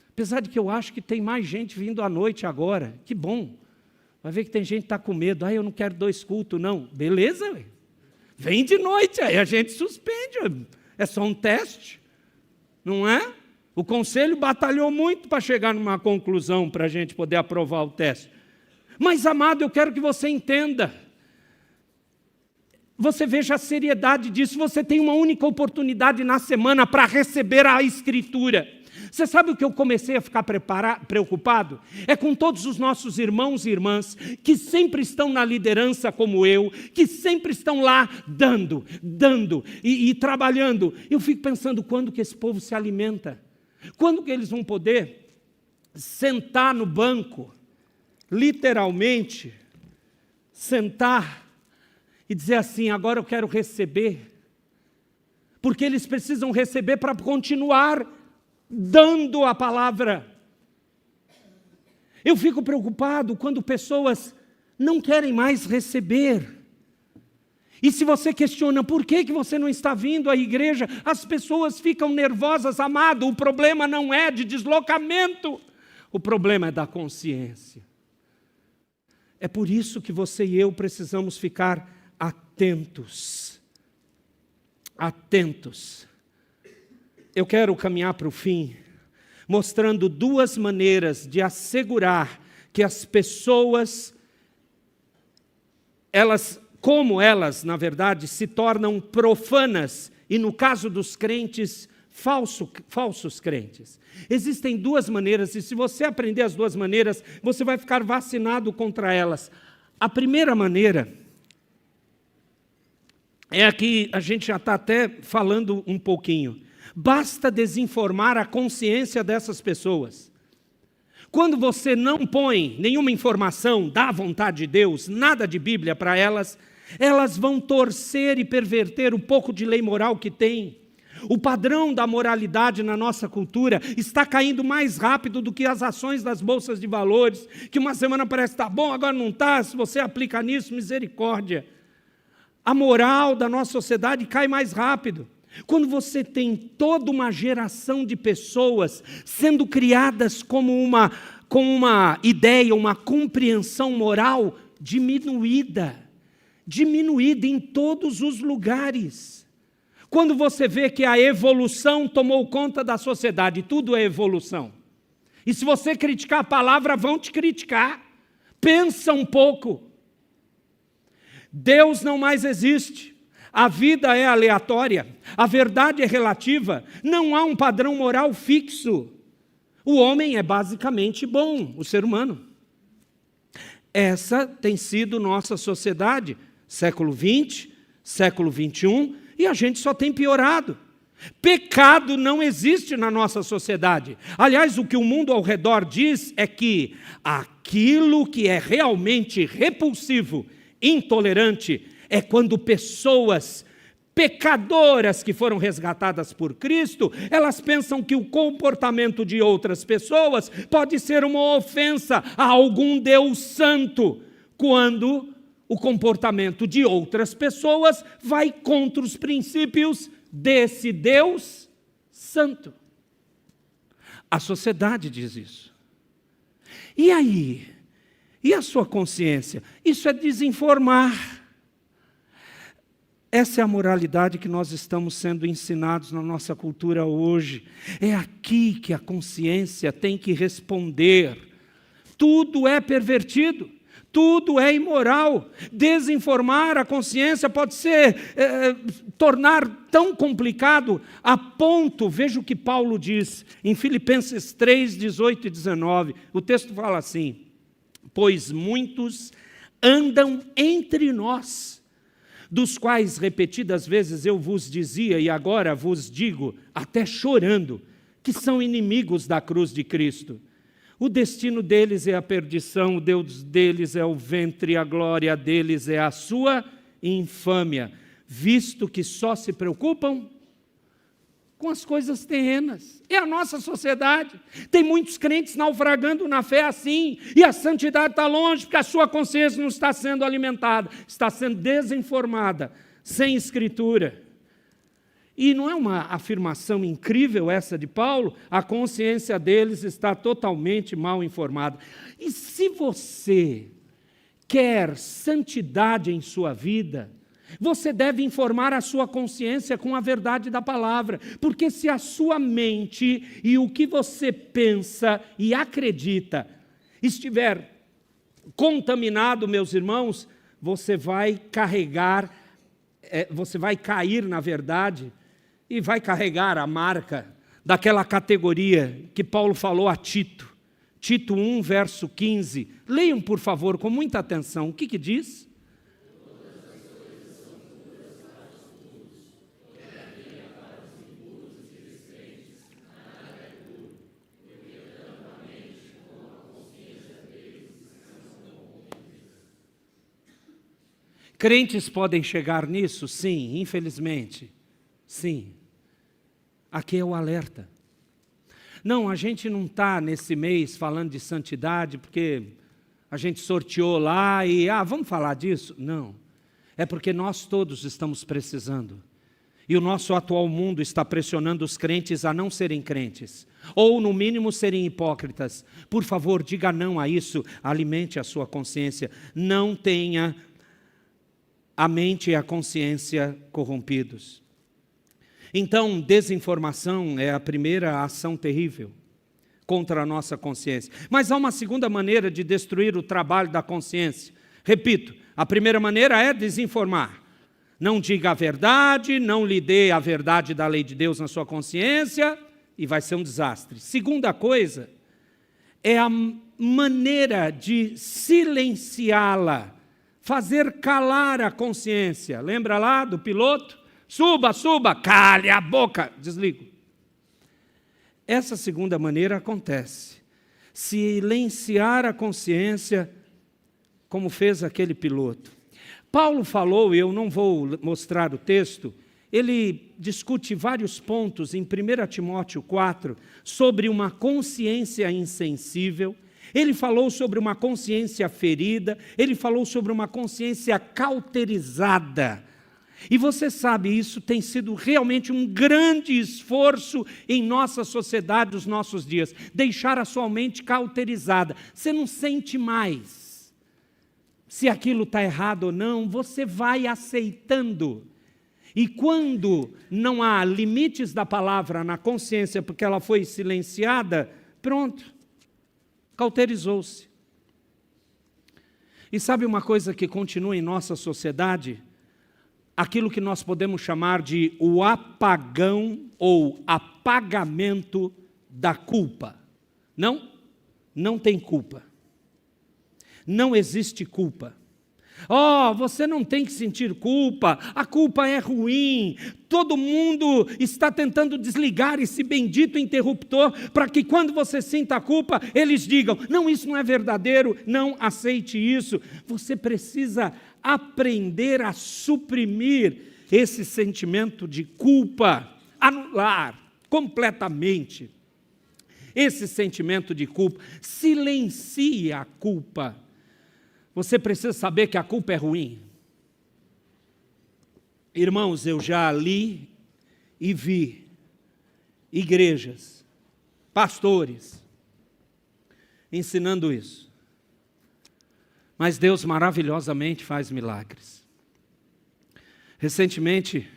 Apesar de que eu acho que tem mais gente vindo à noite agora, que bom. Vai ver que tem gente que está com medo: eu não quero 2 cultos não. Beleza, ué. Vem de noite, aí a gente suspende, é só um teste, não é? O conselho batalhou muito para chegar numa conclusão para a gente poder aprovar o teste. Mas, amado, eu quero que você entenda, você veja a seriedade disso. Você tem uma única oportunidade na semana para receber a Escritura. Você sabe o que eu comecei a ficar preocupado? É com todos os nossos irmãos e irmãs que sempre estão na liderança como eu, que sempre estão lá dando e trabalhando. Eu fico pensando, quando que esse povo se alimenta? Quando que eles vão poder sentar no banco, literalmente, sentar e dizer assim: agora eu quero receber? Porque eles precisam receber para continuar dando a palavra. Eu fico preocupado quando pessoas não querem mais receber. E se você questiona por que você não está vindo à igreja, as pessoas ficam nervosas. Amado, o problema não é de deslocamento, o problema é da consciência. É por isso que você e eu precisamos ficar atentos. Atentos. Eu quero caminhar para o fim, mostrando 2 maneiras de assegurar que as pessoas, como elas, na verdade, se tornam profanas, e no caso dos crentes, falsos crentes. Existem 2 maneiras, e se você aprender as 2 maneiras, você vai ficar vacinado contra elas. A primeira maneira é a que a gente já está até falando um pouquinho. Basta desinformar a consciência dessas pessoas. Quando você não põe nenhuma informação da vontade de Deus, nada de Bíblia para elas, elas vão torcer e perverter o pouco de lei moral que tem. O padrão da moralidade na nossa cultura está caindo mais rápido do que as ações das bolsas de valores, que uma semana parece estar bom, agora não está. Se você aplica nisso, misericórdia. A moral da nossa sociedade cai mais rápido. Quando você tem toda uma geração de pessoas sendo criadas com uma ideia, uma compreensão moral diminuída em todos os lugares. Quando você vê que a evolução tomou conta da sociedade, tudo é evolução. E se você criticar a palavra, vão te criticar. Pensa um pouco. Deus não mais existe. A vida é aleatória. A verdade é relativa. Não há um padrão moral fixo. O homem é basicamente bom, o ser humano. Essa tem sido nossa sociedade, século XX, século XXI, e a gente só tem piorado. Pecado não existe na nossa sociedade. Aliás, o que o mundo ao redor diz é que aquilo que é realmente repulsivo, intolerante, é quando pessoas pecadoras que foram resgatadas por Cristo, elas pensam que o comportamento de outras pessoas pode ser uma ofensa a algum Deus santo, quando o comportamento de outras pessoas vai contra os princípios desse Deus santo. A sociedade diz isso. E aí? E a sua consciência? Isso é desinformar. Essa é a moralidade que nós estamos sendo ensinados na nossa cultura hoje. É aqui que a consciência tem que responder. Tudo é pervertido. Tudo é imoral. Desinformar a consciência pode ser, tornar tão complicado a ponto, veja o que Paulo diz em Filipenses 3, 18 e 19. O texto fala assim: pois muitos andam entre nós, dos quais repetidas vezes eu vos dizia e agora vos digo, até chorando, que são inimigos da cruz de Cristo. O destino deles é a perdição, o Deus deles é o ventre, a glória deles é a sua infâmia, visto que só se preocupam com as coisas terrenas. É a nossa sociedade. Tem muitos crentes naufragando na fé assim, e a santidade está longe, porque a sua consciência não está sendo alimentada, está sendo desinformada, sem escritura. E não é uma afirmação incrível essa de Paulo? A consciência deles está totalmente mal informada. E se você quer santidade em sua vida, você deve informar a sua consciência com a verdade da palavra, porque se a sua mente e o que você pensa e acredita estiver contaminado, meus irmãos, você vai cair na verdade e vai carregar a marca daquela categoria que Paulo falou a Tito. Tito 1, verso 15. Leiam, por favor, com muita atenção. O que diz? Crentes podem chegar nisso? Sim, infelizmente. Sim. Aqui é o alerta. Não, a gente não está nesse mês falando de santidade porque a gente sorteou lá e, vamos falar disso? Não. É porque nós todos estamos precisando. E o nosso atual mundo está pressionando os crentes a não serem crentes. Ou, no mínimo, serem hipócritas. Por favor, diga não a isso. Alimente a sua consciência. Não tenha a mente e a consciência corrompidos. Então, desinformação é a primeira ação terrível contra a nossa consciência. Mas há uma segunda maneira de destruir o trabalho da consciência. Repito, a primeira maneira é desinformar. Não diga a verdade, não lhe dê a verdade da lei de Deus na sua consciência e vai ser um desastre. Segunda coisa é a maneira de silenciá-la, fazer calar a consciência. Lembra lá do piloto? Suba, cale a boca, desligo. Essa segunda maneira acontece. Silenciar a consciência, como fez aquele piloto. Paulo falou, eu não vou mostrar o texto, ele discute vários pontos em 1 Timóteo 4 sobre uma consciência insensível. Ele falou sobre uma consciência ferida, ele falou sobre uma consciência cauterizada. E você sabe, isso tem sido realmente um grande esforço em nossa sociedade, nos nossos dias. Deixar a sua mente cauterizada. Você não sente mais se aquilo está errado ou não, você vai aceitando. E quando não há limites da palavra na consciência, porque ela foi silenciada, pronto, cauterizou-se. E sabe uma coisa que continua em nossa sociedade? Aquilo que nós podemos chamar de o apagão ou apagamento da culpa. Não tem culpa. Não existe culpa. Você não tem que sentir culpa, a culpa é ruim. Todo mundo está tentando desligar esse bendito interruptor para que quando você sinta a culpa, eles digam, não, isso não é verdadeiro, não aceite isso. Você precisa aprender a suprimir esse sentimento de culpa, anular completamente esse sentimento de culpa. Silencie a culpa. Você precisa saber que a culpa é ruim. Irmãos, eu já li e vi igrejas, pastores, ensinando isso. Mas Deus maravilhosamente faz milagres. Recentemente,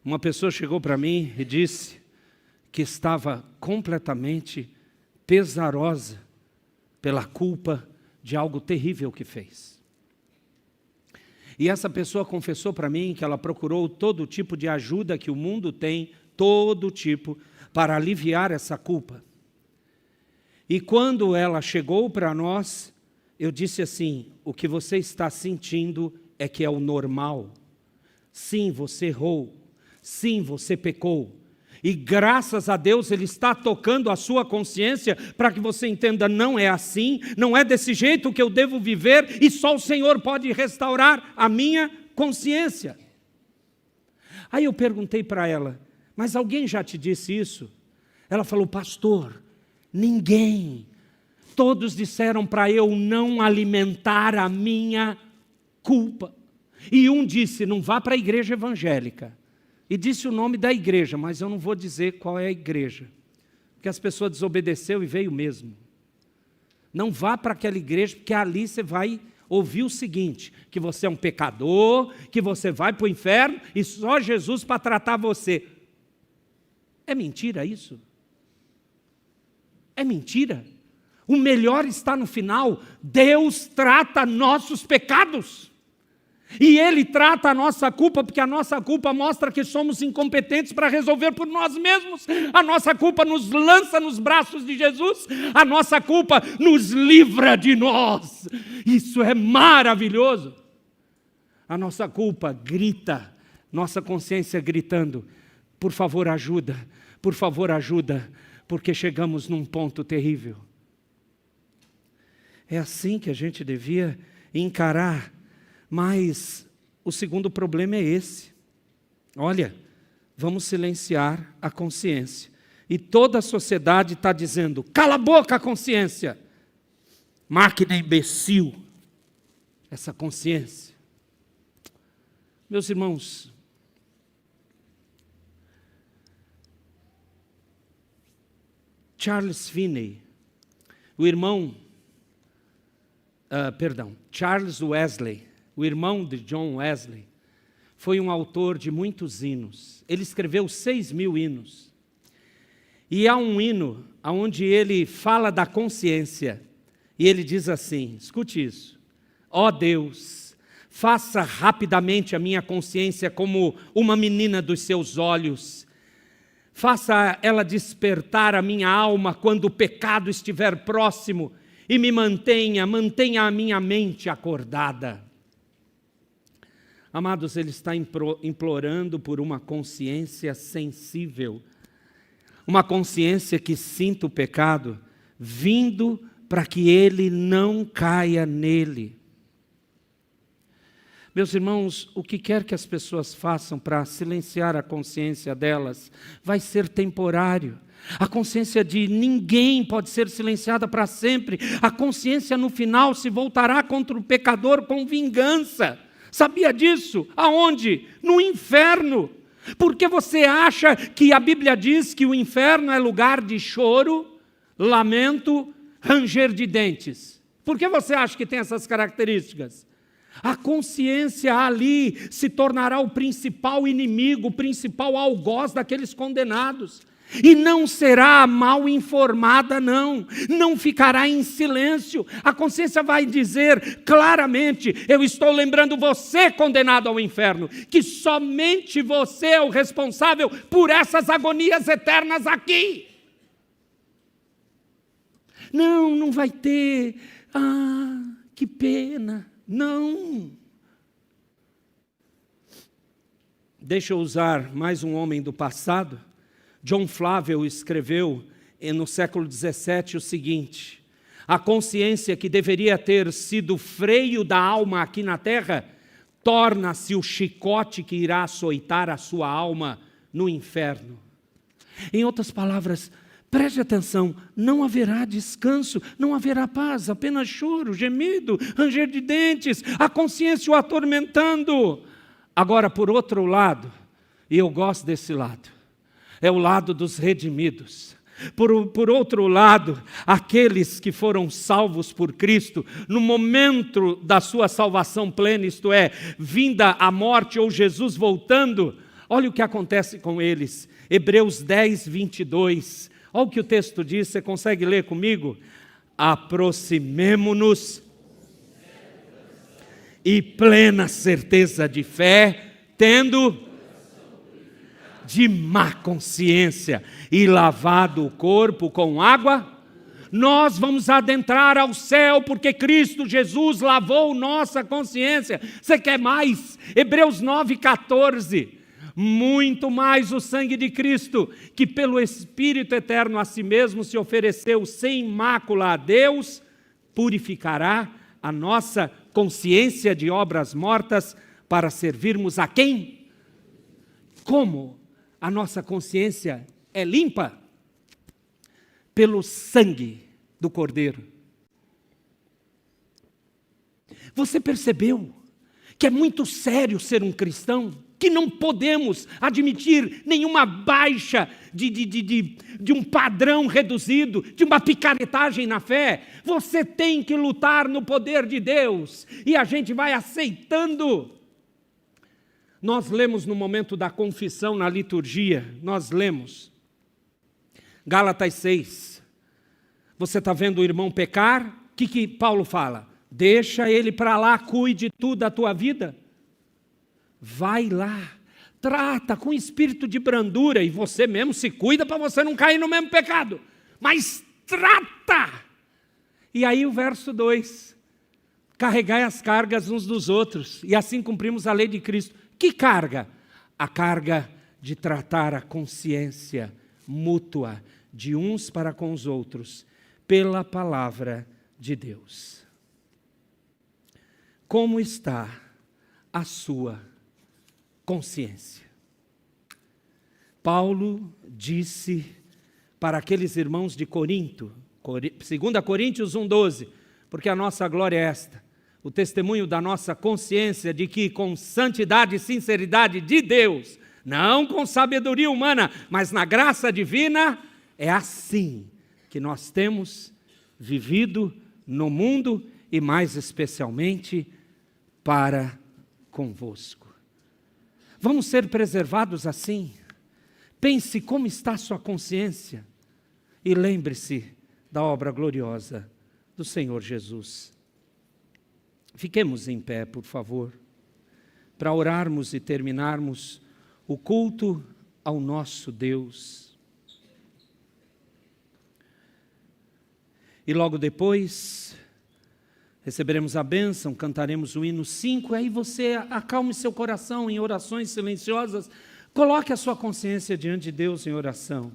uma pessoa chegou para mim e disse que estava completamente pesarosa pela culpa de algo terrível que fez. E essa pessoa confessou para mim que ela procurou todo tipo de ajuda que o mundo tem, todo tipo, para aliviar essa culpa. E quando ela chegou para nós, eu disse assim, o que você está sentindo é que é o normal. Sim, você errou. Sim, você pecou. E graças a Deus Ele está tocando a sua consciência para que você entenda, não é assim, não é desse jeito que eu devo viver e só o Senhor pode restaurar a minha consciência. Aí eu perguntei para ela, mas alguém já te disse isso? Ela falou, pastor, ninguém. Todos disseram para eu não alimentar a minha culpa. E um disse, não vá para a igreja evangélica. E disse o nome da igreja, mas eu não vou dizer qual é a igreja. Porque as pessoas desobedeceu e veio mesmo. Não vá para aquela igreja, porque ali você vai ouvir o seguinte, que você é um pecador, que você vai para o inferno e só Jesus para tratar você. É mentira isso? É mentira? O melhor está no final. Deus trata nossos pecados. E Ele trata a nossa culpa, porque a nossa culpa mostra que somos incompetentes para resolver por nós mesmos. A nossa culpa nos lança nos braços de Jesus. A nossa culpa nos livra de nós. Isso é maravilhoso. A nossa culpa grita, nossa consciência gritando, por favor ajuda, porque chegamos num ponto terrível. É assim que a gente devia encarar. Mas o segundo problema é esse. Olha, vamos silenciar a consciência. E toda a sociedade está dizendo, cala a boca, consciência. Máquina imbecil. Essa consciência. Meus irmãos, Charles Finney, Charles Wesley, o irmão de John Wesley, foi um autor de muitos hinos. Ele escreveu 6.000 hinos. E há um hino onde ele fala da consciência. E ele diz assim, escute isso. Ó Deus, faça rapidamente a minha consciência como uma menina dos seus olhos. Faça ela despertar a minha alma quando o pecado estiver próximo. E me mantenha a minha mente acordada. Amados, ele está implorando por uma consciência sensível, uma consciência que sinta o pecado, vindo para que ele não caia nele. Meus irmãos, o que quer que as pessoas façam para silenciar a consciência delas, vai ser temporário. A consciência de ninguém pode ser silenciada para sempre. A consciência no final se voltará contra o pecador com vingança. Sabia disso? Aonde? No inferno. Porque você acha que a Bíblia diz que o inferno é lugar de choro, lamento, ranger de dentes? Por que você acha que tem essas características? A consciência ali se tornará o principal inimigo, o principal algoz daqueles condenados. E não será mal informada, não ficará em silêncio. A consciência vai dizer claramente: eu estou lembrando você, condenado ao inferno, que somente você é o responsável por essas agonias eternas aqui. Não vai ter, que pena, não. Deixa eu usar mais um homem do passado. John Flavel escreveu no século XVII o seguinte: a consciência que deveria ter sido o freio da alma aqui na terra, torna-se o chicote que irá açoitar a sua alma no inferno. Em outras palavras, preste atenção, não haverá descanso, não haverá paz, apenas choro, gemido, ranger de dentes, a consciência o atormentando. Agora, por outro lado, e eu gosto desse lado, é o lado dos redimidos. Por outro lado, aqueles que foram salvos por Cristo, no momento da sua salvação plena, isto é, vinda a morte ou Jesus voltando, olha o que acontece com eles. Hebreus 10, 22. Olha o que o texto diz, você consegue ler comigo? Aproximemo-nos e plena certeza de fé, tendo de má consciência e lavado o corpo com água, nós vamos adentrar ao céu, porque Cristo Jesus lavou nossa consciência. Você quer mais? Hebreus 9,14. Muito mais o sangue de Cristo, que pelo Espírito eterno a si mesmo se ofereceu sem mácula a Deus, purificará a nossa consciência de obras mortas para servirmos a quem? Como a nossa consciência é limpa? Pelo sangue do Cordeiro. Você percebeu que é muito sério ser um cristão? Que não podemos admitir nenhuma baixa de um padrão reduzido, de uma picaretagem na fé. Você tem que lutar no poder de Deus, e a gente vai aceitando. Nós lemos no momento da confissão na liturgia, nós lemos Gálatas 6. Você está vendo o irmão pecar? O que Paulo fala? Deixa ele para lá, cuide tu da tua vida. Vai lá, trata com espírito de brandura, e você mesmo se cuida para você não cair no mesmo pecado, mas trata. E aí o verso 2, carregai as cargas uns dos outros, e assim cumprimos a lei de Cristo. Que carga? A carga de tratar a consciência mútua de uns para com os outros, pela palavra de Deus. Como está a sua consciência? Paulo disse para aqueles irmãos de Corinto, 2 Coríntios 1,12, porque a nossa glória é esta, o testemunho da nossa consciência de que com santidade e sinceridade de Deus, não com sabedoria humana, mas na graça divina, é assim que nós temos vivido no mundo e mais especialmente para convosco. Vamos ser preservados assim? Pense como está a sua consciência e lembre-se da obra gloriosa do Senhor Jesus. Fiquemos em pé, por favor, para orarmos e terminarmos o culto ao nosso Deus. E logo depois receberemos a bênção, cantaremos o hino 5, aí você acalme seu coração em orações silenciosas, coloque a sua consciência diante de Deus em oração.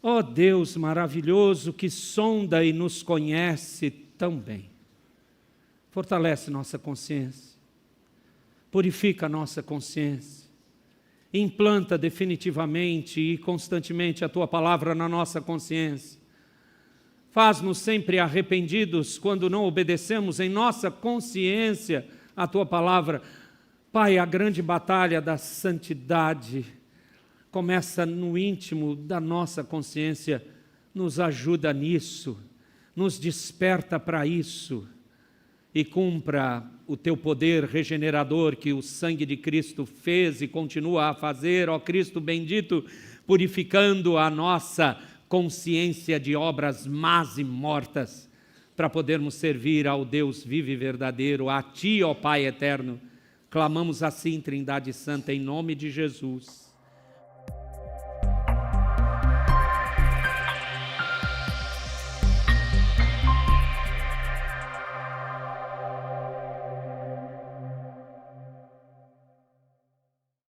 Ó Deus maravilhoso que sonda e nos conhece tão bem, fortalece nossa consciência, purifica nossa consciência, implanta definitivamente e constantemente a Tua palavra na nossa consciência. Faz-nos sempre arrependidos quando não obedecemos em nossa consciência a Tua palavra. Pai, a grande batalha da santidade começa no íntimo da nossa consciência. Nos ajuda nisso, nos desperta para isso. e cumpra o teu poder regenerador que o sangue de Cristo fez e continua a fazer, ó Cristo bendito, purificando a nossa consciência de obras más e mortas, para podermos servir ao Deus vivo e verdadeiro, a Ti, ó Pai eterno. Clamamos assim, Trindade Santa, em nome de Jesus.